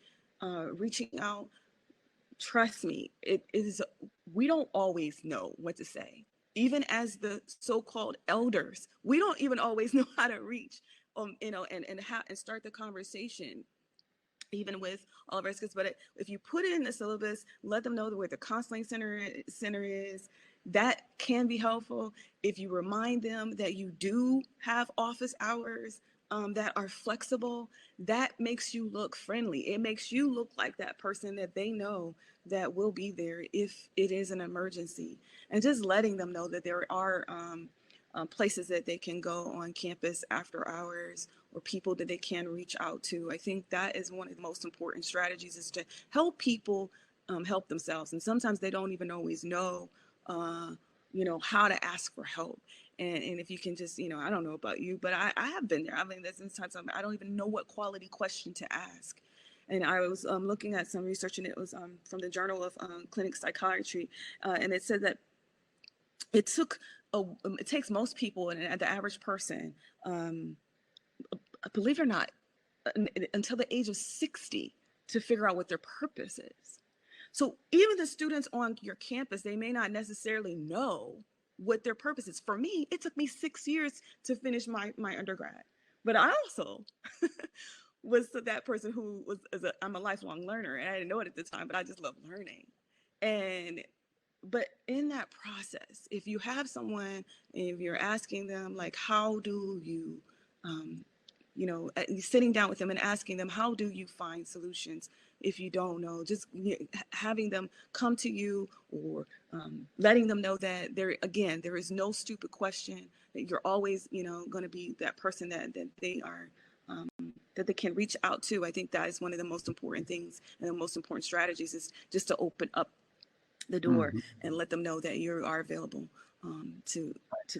reaching out, trust me, we don't always know what to say. Even as the so-called elders, we don't even always know how to reach, and start the conversation, even with all of our kids. But if you put it in the syllabus, let them know where the counseling center is, that can be helpful. If you remind them that you do have office hours that are flexible, that makes you look friendly. It makes you look like that person that they know that will be there if it is an emergency. And just letting them know that there are places that they can go on campus after hours, or people that they can reach out to. I think that is one of the most important strategies, is to help people help themselves. And sometimes they don't even always know, how to ask for help. And if you can just, I don't know about you, but I have been there. I mean, there's sometimes I don't even know what quality question to ask. And I was looking at some research, and it was from the Journal of Clinical Psychiatry, and it said that it takes most people, and the average person, believe it or not, until the age of 60 to figure out what their purpose is. So even the students on your campus, they may not necessarily know what their purpose is. For me, it took me 6 years to finish my undergrad. But I also was that person who I'm a lifelong learner, and I didn't know it at the time, but I just love learning. But in that process, if you have someone, and if you're asking them, like, how do you, sitting down with them and asking them, how do you find solutions if you don't know? Just having them come to you, or letting them know that there is no stupid question, that you're always, going to be that person that they are, that they can reach out to. I think that is one of the most important things, and the most important strategies, is just to open up the door and let them know that you are available to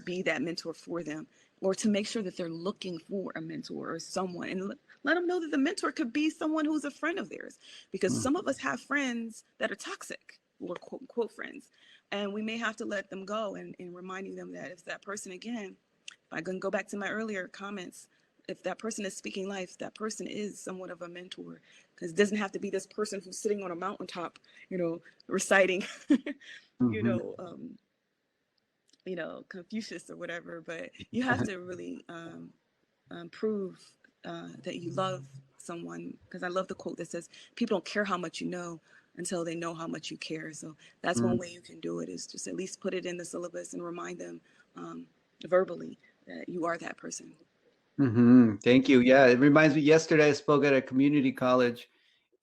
be that mentor for them, or to make sure that they're looking for a mentor or someone, and let them know that the mentor could be someone who's a friend of theirs, because some of us have friends that are toxic, or quote unquote friends, and we may have to let them go, and reminding them that if that person, again, if I can go back to my earlier comments, if that person is speaking life, that person is somewhat of a mentor, because it doesn't have to be this person who's sitting on a mountaintop, reciting, Confucius or whatever. But you have to really prove that you love someone, because I love the quote that says, people don't care how much you know until they know how much you care. So that's one way you can do it, is just at least put it in the syllabus and remind them verbally that you are that person. Thank you. Yeah, it reminds me, yesterday I spoke at a community college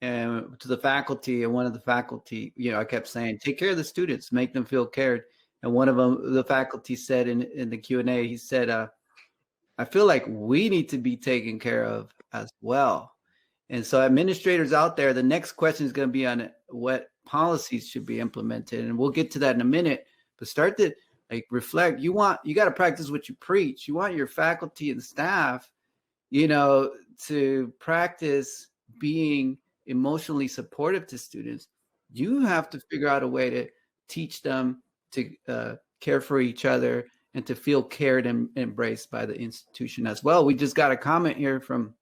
and to the faculty, and one of the faculty, I kept saying, take care of the students, make them feel cared. And one of them, the faculty said in the Q&A, he said, I feel like we need to be taken care of as well. And so administrators out there, the next question is going to be on what policies should be implemented. And we'll get to that in a minute, but start to reflect. You got to practice what you preach. You want your faculty and staff, to practice being emotionally supportive to students. You have to figure out a way to teach them to care for each other and to feel cared and embraced by the institution as well. We just got a comment here from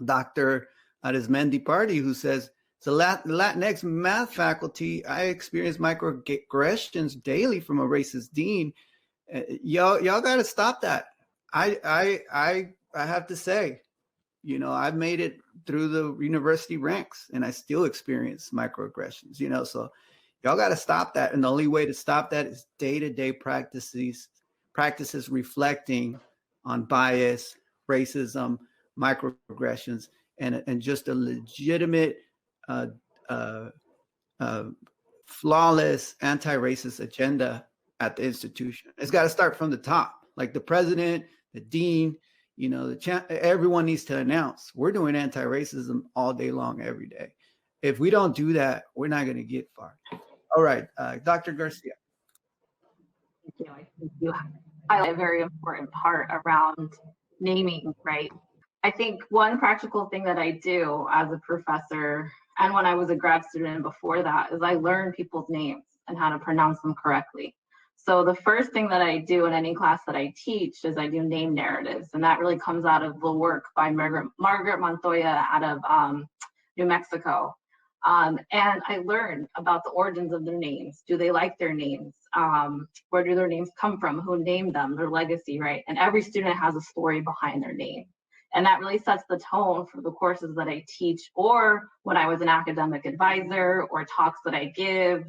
Dr. Arizmendi Party, who says, so Latinx math faculty, I experience microaggressions daily from a racist dean. Y'all got to stop that. I have to say, you know, I've made it through the university ranks and I still experience microaggressions, you know, so y'all got to stop that. And the only way to stop that is day-to-day practices reflecting on bias, racism, microaggressions, and just a legitimate, flawless anti-racist agenda at the institution. It's got to start from the top, like the president, the dean, you know, everyone needs to announce we're doing anti-racism all day long, every day. If we don't do that, we're not going to get far. All right, Dr. Garcia. Thank you. I think you highlight a very important part around naming, right? I think one practical thing that I do as a professor, and when I was a grad student and before that, is I learn people's names and how to pronounce them correctly. So the first thing that I do in any class that I teach is I do name narratives, and that really comes out of the work by Margaret Montoya out of New Mexico. And I learn about the origins of their names. Do they like their names? Where do their names come from? Who named them? Their legacy, right? And every student has a story behind their name. And that really sets the tone for the courses that I teach, or when I was an academic advisor, or talks that I give,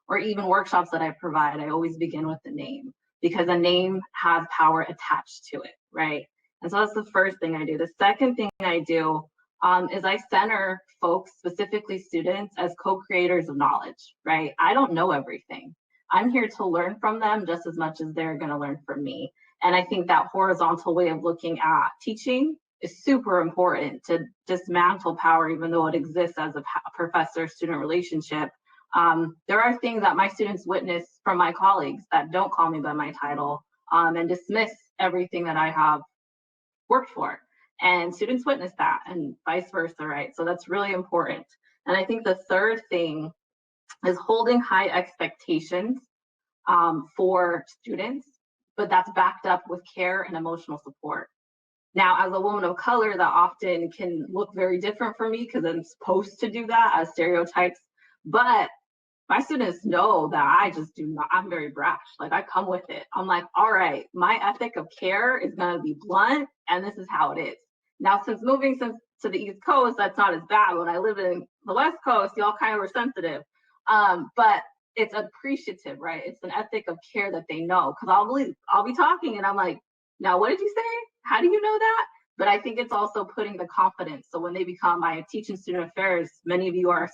or even workshops that I provide. I always begin with the name, because a name has power attached to it, right? And so that's the first thing I do. The second thing I do is I center folks, specifically students, as co-creators of knowledge, right? I don't know everything. I'm here to learn from them just as much as they're going to learn from me. And I think that horizontal way of looking at teaching is super important to dismantle power, even though it exists as a professor-student relationship. There are things that my students witness from my colleagues that don't call me by my title, and dismiss everything that I have worked for. And students witness that, and vice versa, right? So that's really important. And I think the third thing is holding high expectations for students, but that's backed up with care and emotional support. Now, as a woman of color, that often can look very different for me because I'm supposed to do that as stereotypes, but my students know that I just do not, I'm very brash. Like, I come with it. I'm like, all right, my ethic of care is gonna be blunt, and this is how it is. Now, since moving to the East Coast, that's not as bad. When I lived in the West Coast, y'all kind of were sensitive. But it's appreciative, right? It's an ethic of care that they know. Because I'll be talking and I'm like, now what did you say? How do you know that? But I think it's also putting the confidence. So when they become, I teach in student affairs, many of you are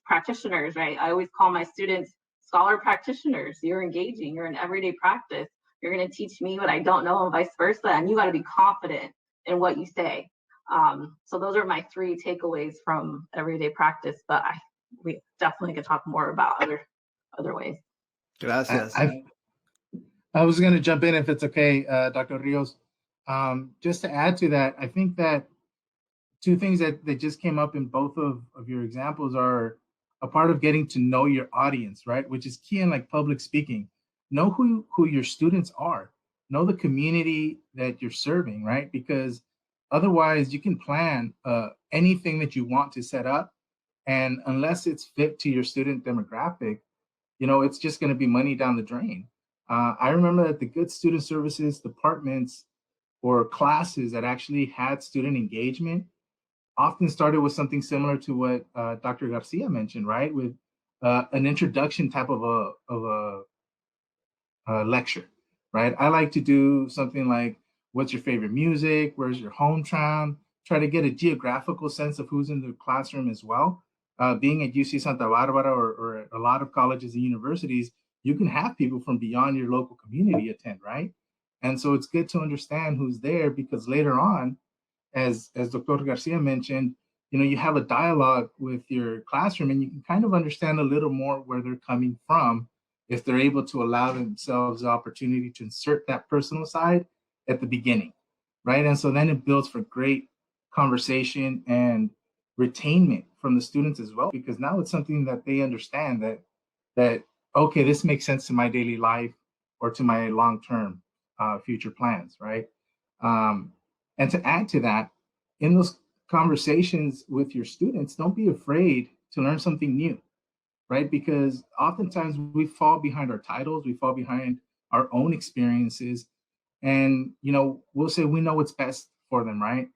practitioners, right? I always call my students scholar practitioners. You're engaging, you're in everyday practice. You're gonna teach me what I don't know and vice versa. And you gotta be confident in what you say. So those are my 3 takeaways from everyday practice, but we definitely could talk more about other ways. Gracias. I was going to jump in if it's okay, Dr. Rios. Just to add to that, I think that 2 things that just came up in both of your examples are a part of getting to know your audience, right? Which is key in like public speaking. Know who your students are. Know the community that you're serving, right? Because otherwise you can plan anything that you want to set up, and unless it's fit to your student demographic, you know, it's just going to be money down the drain. I remember that the good student services departments or classes that actually had student engagement often started with something similar to what Dr. Garcia mentioned, right? With an introduction type of a lecture, right? I like to do something like, what's your favorite music? Where's your hometown? Try to get a geographical sense of who's in the classroom as well. Being at UC Santa Barbara or a lot of colleges and universities, you can have people from beyond your local community attend, right? And so it's good to understand who's there, because later on, as Dr. Garcia mentioned, you know, you have a dialogue with your classroom and you can kind of understand a little more where they're coming from if they're able to allow themselves the opportunity to insert that personal side at the beginning, right? And so then it builds for great conversation and retainment from the students as well, because now it's something that they understand that okay, this makes sense to my daily life, or to my long-term future plans, right? And to add to that, in those conversations with your students, don't be afraid to learn something new, right? Because oftentimes we fall behind our titles, we fall behind our own experiences, and we'll say we know what's best for them, right?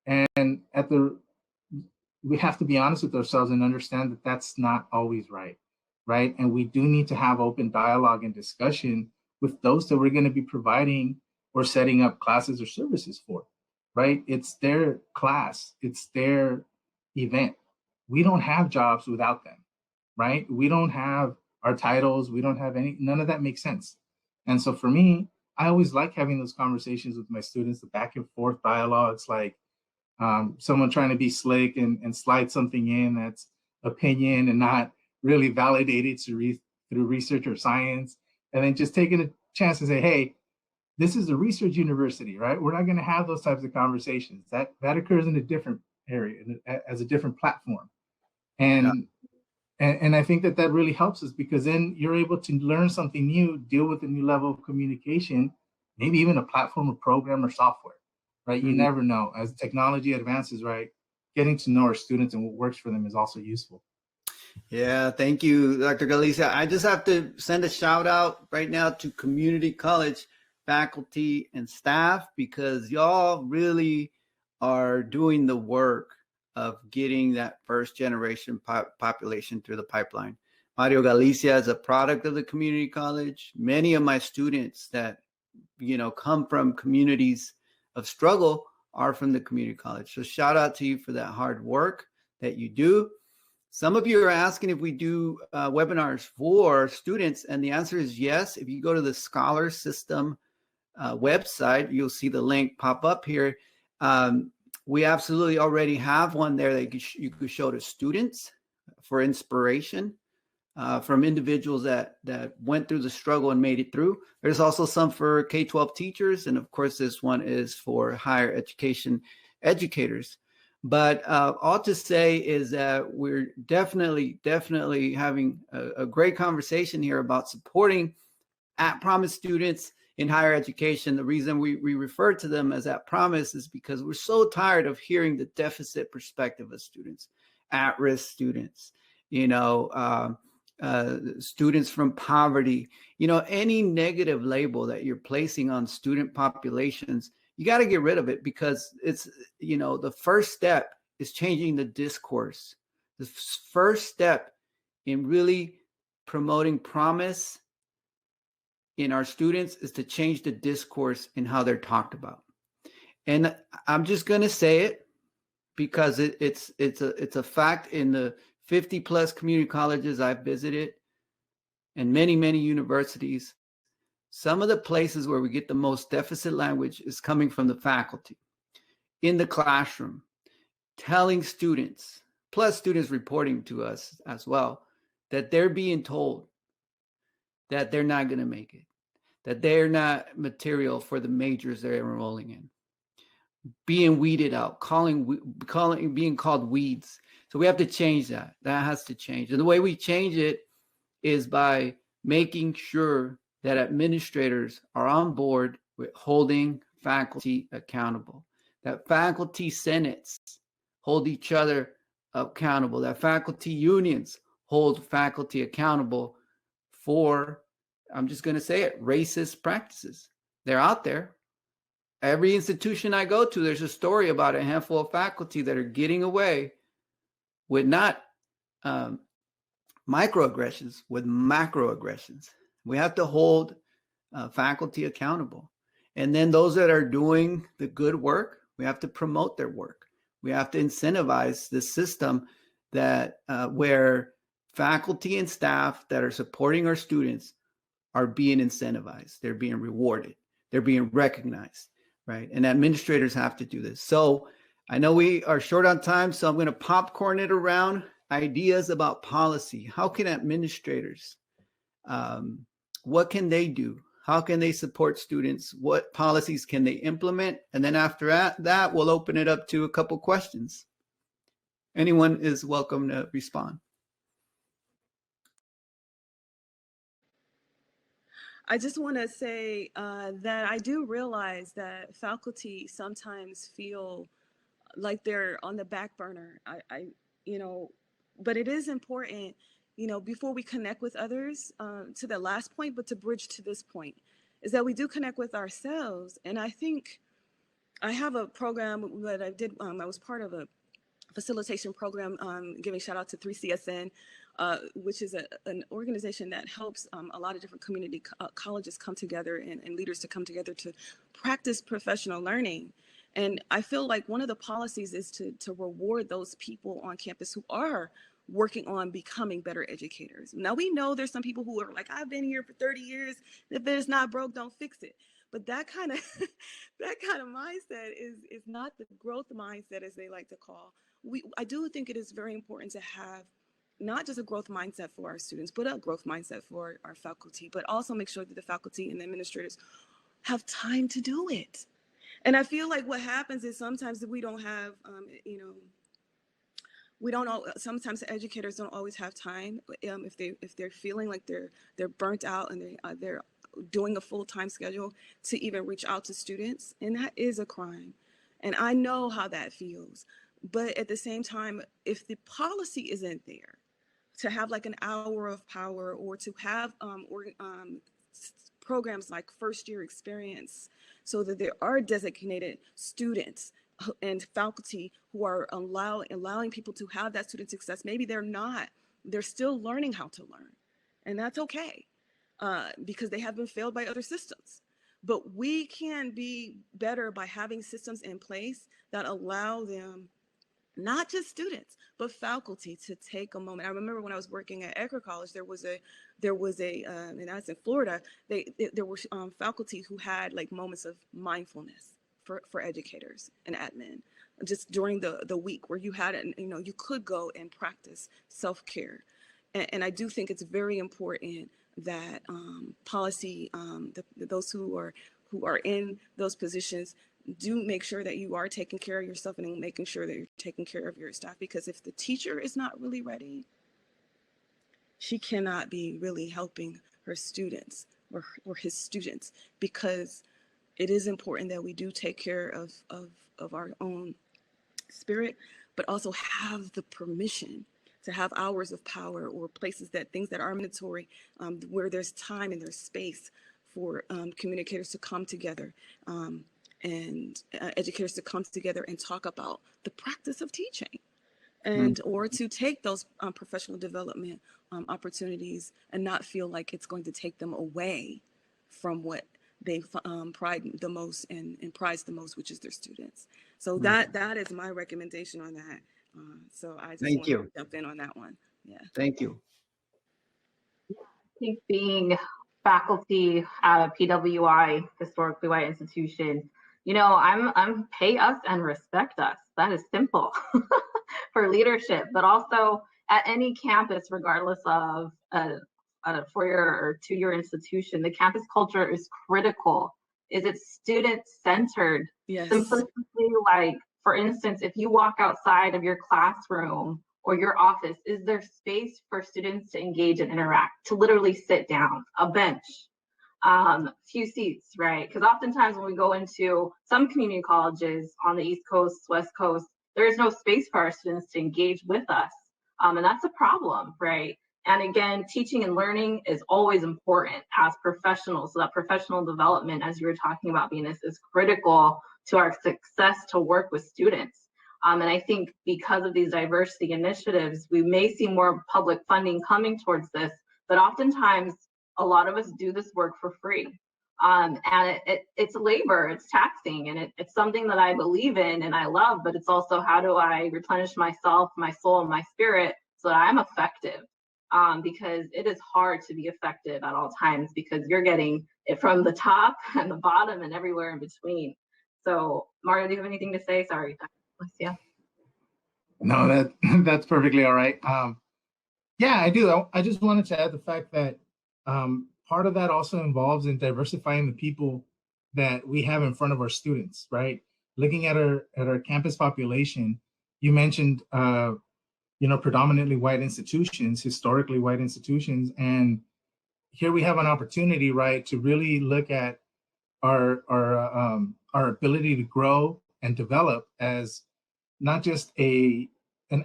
And we have to be honest with ourselves and understand that that's not always right, right? And we do need to have open dialogue and discussion with those that we're going to be providing or setting up classes or services for, right? It's their class, it's their event. We don't have jobs without them, right? We don't have our titles, we don't have none of that makes sense. And so for me, I always like having those conversations with my students, the back and forth dialogues, like someone trying to be slick and slide something in that's opinion and not really validated through research or science, and then just taking a chance to say, hey, this is a research university, right? We're not going to have those types of conversations. That occurs in a different area, as a different platform. And I think that really helps us, because then you're able to learn something new, deal with a new level of communication, maybe even a platform or program or software, right? You never know. As technology advances, right, getting to know our students and what works for them is also useful. Yeah, thank you, Dr. Galicia. I just have to send a shout out right now to community college faculty and staff, because y'all really are doing the work of getting that first generation population through the pipeline. Mario Galicia is a product of the community college. Many of my students that come from communities of struggle are from the community college. So shout out to you for that hard work that you do. Some of you are asking if we do webinars for students, and the answer is yes. If you go to the Scholar System website, you'll see the link pop up here. We absolutely already have one there that you could show to students for inspiration from individuals that went through the struggle and made it through. There's also some for K-12 teachers, and of course, this one is for higher education educators. But all to say is that we're definitely having a great conversation here about supporting at-promise students in higher education. The reason we refer to them as at-promise is because we're so tired of hearing the deficit perspective of students, at-risk students, students from poverty, any negative label that you're placing on student populations. You got to get rid of it, because it's, the first step is changing the discourse. The first step in really promoting promise in our students is to change the discourse in how they're talked about. And I'm just going to say it because it's a fact. In the 50 plus community colleges I've visited and many universities, some of the places where we get the most deficit language is coming from the faculty in the classroom, telling students, plus students reporting to us as well, that they're being told that they're not going to make it, that they're not material for the majors they're enrolling in, being weeded out, being called weeds. So we have to change that. That has to change. And the way we change it is by making sure that administrators are on board with holding faculty accountable, that faculty senates hold each other accountable, that faculty unions hold faculty accountable for, I'm just going to say it, racist practices. They're out there. Every institution I go to, there's a story about a handful of faculty that are getting away with not microaggressions, with macroaggressions. We have to hold faculty accountable. And then those that are doing the good work, we have to promote their work. We have to incentivize the system that where faculty and staff that are supporting our students are being incentivized. They're being rewarded. They're being recognized, right? And administrators have to do this. So I know we are short on time, so I'm going to popcorn it around ideas about policy. How can administrators, what can they do? How can they support students? What policies can they implement? And then after that, we'll open it up to a couple questions. Anyone is welcome to respond. I just want to say that I do realize that faculty sometimes feel like they're on the back burner. You know, but it is important, you know, before we connect with others, to the last point, but to bridge to this point, is that we do connect with ourselves. And I think I have a program that I did. I was part of a facilitation program, giving shout out to 3CSN, which is an organization that helps a lot of different community colleges come together and leaders to come together to practice professional learning. And I feel like one of the policies is to reward those people on campus who are working on becoming better educators. Now, we know there's some people who are like, I've been here for 30 years. If it's not broke, don't fix it. But that kind of that kind of mindset is not the growth mindset, as they like to call. I do think it is very important to have not just a growth mindset for our students, but a growth mindset for our faculty, but also make sure that the faculty and the administrators have time to do it. And I feel like what happens is sometimes we don't have, you know, sometimes the educators don't always have time, if they're feeling like they're burnt out and they're doing a full-time schedule, to even reach out to students. And that is a crime. And I know how that feels. But at the same time, if the policy isn't there to have like an hour of power, or to have programs like first year experience, so that there are designated students and faculty who are allowing people to have that student success. Maybe they're still learning how to learn, and that's okay, because they have been failed by other systems. But we can be better by having systems in place that allow them, not just students, but faculty, to take a moment. I remember when I was working at Edgar College, there was a, and that's in Florida, there were faculty who had like moments of mindfulness for educators and admin, just during the week, where you had, you know, you could go and practice self-care. And I do think it's very important that policy, those who are in those positions, do make sure that you are taking care of yourself and making sure that you're taking care of your staff. Because if the teacher is not really ready, she cannot be really helping her students or his students, because it is important that we do take care of our own spirit, but also have the permission to have hours of power, or things that are mandatory, where there's time and there's space for communicators to come together, and educators to come together and talk about the practice of teaching, and or to take those professional development opportunities and not feel like it's going to take them away from what they pride the most and prize the most, which is their students. So that is my recommendation on that. So I just want to jump in on that one. Yeah. Thank you. I think being faculty at a PWI, historically white institution, you know, I'm pay us and respect us. That is simple for leadership, but also at any campus, regardless of a 4-year or 2-year institution, the campus culture is critical. Is it student-centered? Yes. Simplistically, like, for instance, if you walk outside of your classroom or your office, is there space for students to engage and interact, to literally sit down, a bench, few seats, right? Because oftentimes when we go into some community colleges on the East Coast, West Coast, there is no space for our students to engage with us. And that's a problem, right? And again, teaching and learning is always important as professionals. So that professional development, as you were talking about, Venus, is critical to our success to work with students. And I think because of these diversity initiatives, we may see more public funding coming towards this, but oftentimes a lot of us do this work for free. And it's labor, it's taxing, and it's something that I believe in and I love, but it's also, how do I replenish myself, my soul, and my spirit so that I'm effective? Because it is hard to be effective at all times, because you're getting it from the top and the bottom and everywhere in between. So, Mario, do you have anything to say? Sorry, Alicia. No, that's perfectly all right. Yeah, I do. I just wanted to add the fact that part of that also involves in diversifying the people that we have in front of our students, right? Looking at our campus population, you mentioned predominantly white institutions, historically white institutions, and here we have an opportunity, right, to really look at our ability to grow and develop as not just an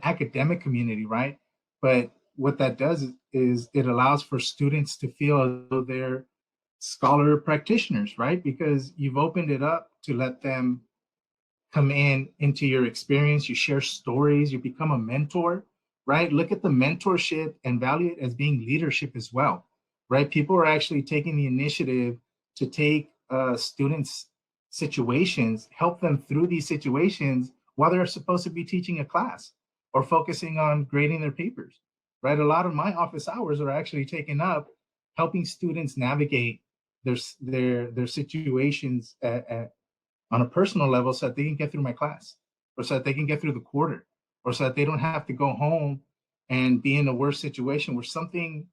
academic community, right? But what that does is it allows for students to feel as though they're scholar practitioners, right? Because you've opened it up to let them come into your experience, you share stories, you become a mentor, right? Look at the mentorship and value it as being leadership as well, right? People are actually taking the initiative to take students' situations, help them through these situations while they're supposed to be teaching a class or focusing on grading their papers, right? A lot of my office hours are actually taken up helping students navigate their situations on a personal level so that they can get through my class, or so that they can get through the quarter, or so that they don't have to go home and be in a worse situation where something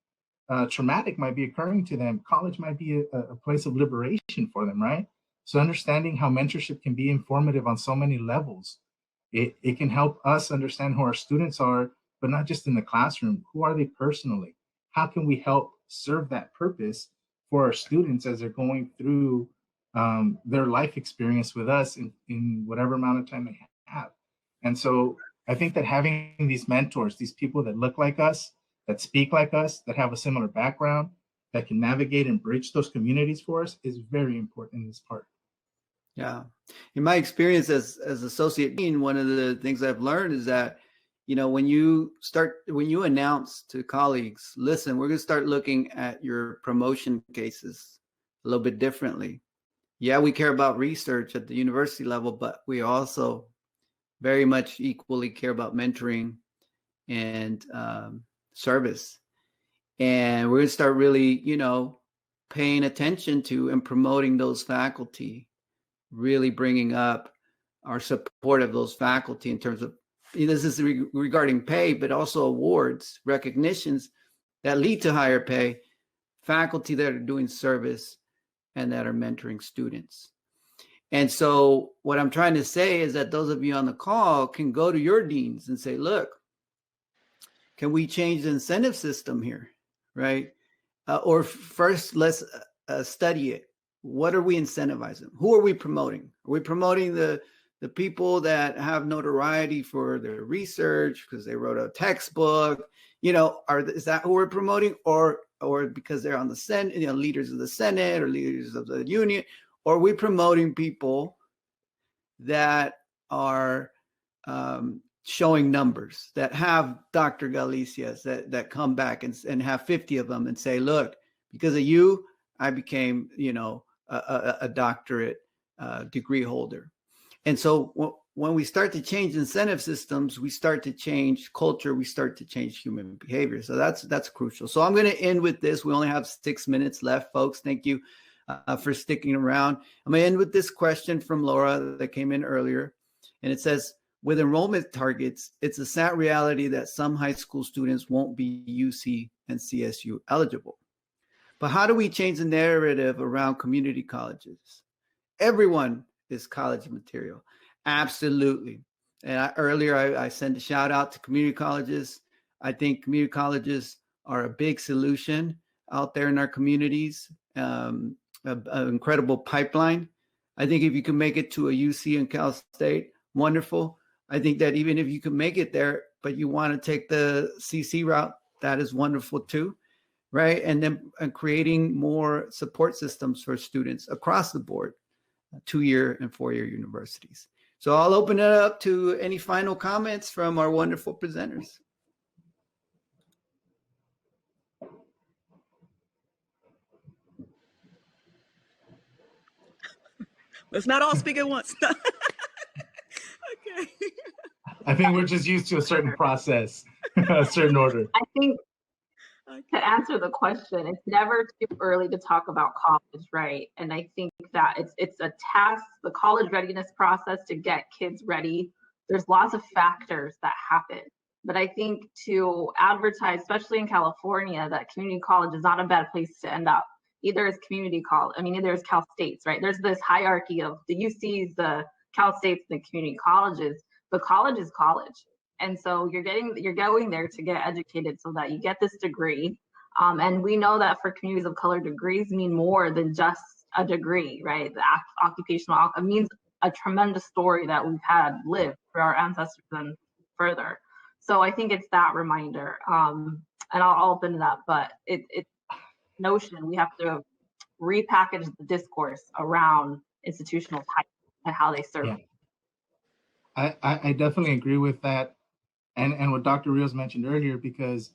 traumatic might be occurring to them. College might be a place of liberation for them, right? So understanding how mentorship can be informative on so many levels, it can help us understand who our students are, but not just in the classroom. Who are they personally? How can we help serve that purpose for our students as they're going through their life experience with us in whatever amount of time they have? And so I think that having these mentors, these people that look like us, that speak like us, that have a similar background, that can navigate and bridge those communities for us is very important in this part. Yeah. In my experience as associate dean, one of the things I've learned is that, when you announce to colleagues, listen, we're going to start looking at your promotion cases a little bit differently. Yeah, we care about research at the university level, but we also very much equally care about mentoring and service. And we're going to start really, paying attention to and promoting those faculty, really bringing up our support of those faculty in terms of, this is regarding pay, but also awards, recognitions that lead to higher pay, faculty that are doing service and that are mentoring students. And so what I'm trying to say is that those of you on the call can go to your deans and say, look, can we change the incentive system here, right? Or first, let's study it. What are we incentivizing? Who are we promoting? Are we promoting the people that have notoriety for their research because they wrote a textbook? Is that who we're promoting, or because they're on the Senate, leaders of the Senate or leaders of the union? Or are we promoting people that are showing numbers, that have Dr. Galicia's, that come back and have 50 of them and say, look, because of you, I became, a doctorate degree holder. And so when we start to change incentive systems, we start to change culture, we start to change human behavior. So that's crucial. So I'm going to end with this. We only have 6 minutes left, folks. Thank you for sticking around. I'm going to end with this question from Laura that came in earlier. And it says, with enrollment targets, it's a sad reality that some high school students won't be UC and CSU eligible. But how do we change the narrative around community colleges? Everyone is college material. Absolutely. And earlier I sent a shout out to community colleges. I think community colleges are a big solution out there in our communities, an incredible pipeline. I think if you can make it to a UC and Cal State, wonderful. I think that even if you can make it there, but you want to take the CC route, that is wonderful too, right? And then creating more support systems for students across the board, 2-year and 4-year universities. So I'll open it up to any final comments from our wonderful presenters. Let's not all speak at once. Okay. I think we're just used to a certain process, a certain order. I think to answer the question, it's never too early to talk about college, right? And I think that it's a task, the college readiness process to get kids ready. There's lots of factors that happen. But I think to advertise, especially in California, that community college is not a bad place to end up. Either is community college, either is Cal States, right? There's this hierarchy of the UCs, the Cal States, the community colleges. But college is college. And so you're going there to get educated so that you get this degree. And we know that for communities of color, degrees mean more than just a degree, right? The occupational, it means a tremendous story that we've had lived for our ancestors and further. So I think it's that reminder. And I'll open it up, but it's notion we have to repackage the discourse around institutional type and how they serve. Yeah. I definitely agree with that, and what Dr. Rios mentioned earlier, because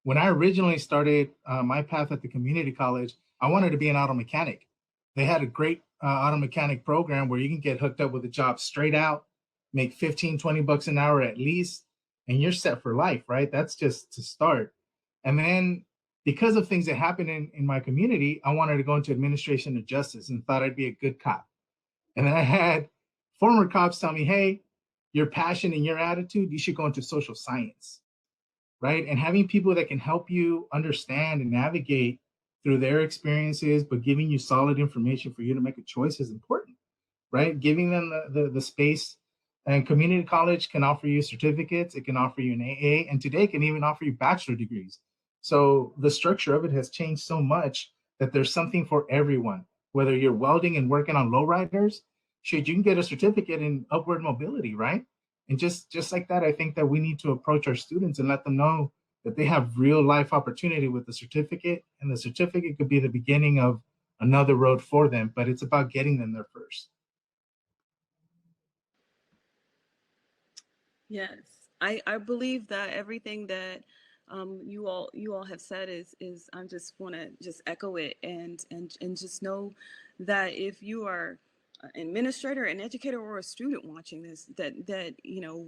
when I originally started my path at the community college, I wanted to be an auto mechanic. They had a great auto mechanic program where you can get hooked up with a job straight out, make 15, 20 bucks an hour at least, and you're set for life, right? That's just to start. And then because of things that happened in my community, I wanted to go into administration of justice and thought I'd be a good cop. And then I had former cops tell me, hey, your passion and your attitude, you should go into social science, right? And having people that can help you understand and navigate through their experiences, but giving you solid information for you to make a choice is important, right? Giving them the space. And community college can offer you certificates, it can offer you an AA, and today can even offer you bachelor degrees. So the structure of it has changed so much that there's something for everyone. Whether you're welding and working on lowriders, you can get a certificate in upward mobility, right? And just like that, I think that we need to approach our students and let them know that they have real life opportunity with the certificate, and the certificate could be the beginning of another road for them, but it's about getting them there first. Yes, I believe that everything that you all have said is I just want to just echo it and just know that if you are an administrator, an educator, or a student watching this, that you know,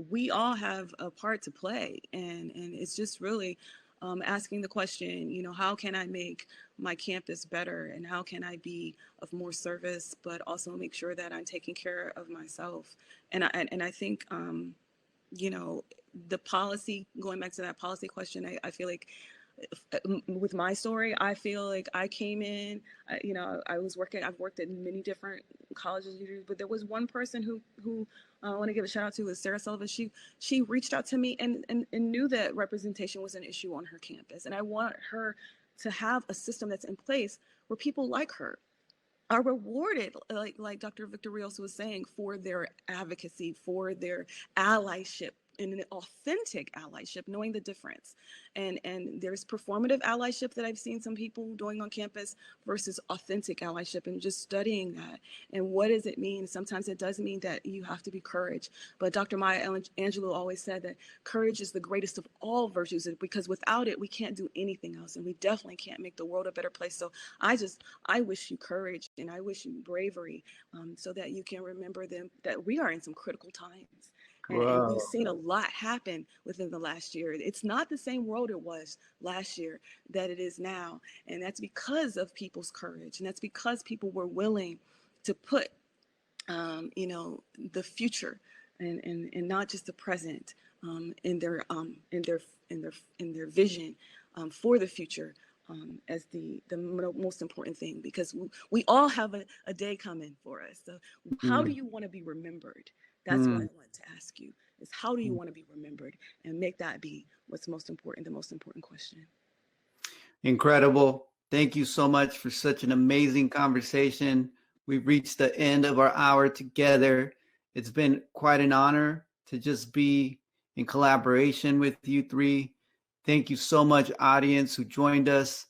we all have a part to play, and it's just really asking the question, you know, how can I make my campus better, and how can I be of more service, but also make sure that I'm taking care of myself. And I think you know, the policy, going back to that policy question, I feel like with my story, I feel like I came in, you know, I've worked at many different colleges, but there was one person who I want to give a shout out to, is Sarah Sullivan. She reached out to me and knew that representation was an issue on her campus. And I want her to have a system that's in place where people like her are rewarded, like Dr. Victor Rios was saying, for their advocacy, for their allyship, and an authentic allyship, knowing the difference. And there's performative allyship that I've seen some people doing on campus versus authentic allyship, and just studying that. And what does it mean? Sometimes it does mean that you have to be courage. But Dr. Maya Angelou always said that courage is the greatest of all virtues, because without it, we can't do anything else. And we definitely can't make the world a better place. So I wish you courage, and I wish you bravery, so that you can remember that we are in some critical times. And we've seen a lot happen within the last year. It's not the same world it was last year that it is now. And that's because of people's courage. And that's because people were willing to put, you know, the future and not just the present in their vision for the future as the most important thing, because we all have a day coming for us. So how do you want to be remembered? That's what I want to ask you, is how do you want to be remembered, and make that be what's most important, the most important question. Incredible. Thank you so much for such an amazing conversation. We've reached the end of our hour together. It's been quite an honor to just be in collaboration with you three. Thank you so much, audience, who joined us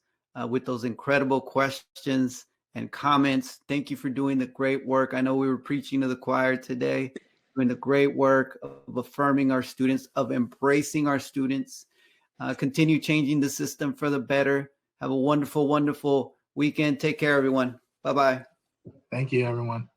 with those incredible questions and comments. Thank you for doing the great work. I know we were preaching to the choir today, doing the great work of affirming our students, of embracing our students. Continue changing the system for the better. Have a wonderful, wonderful weekend. Take care, everyone. Bye-bye. Thank you, everyone.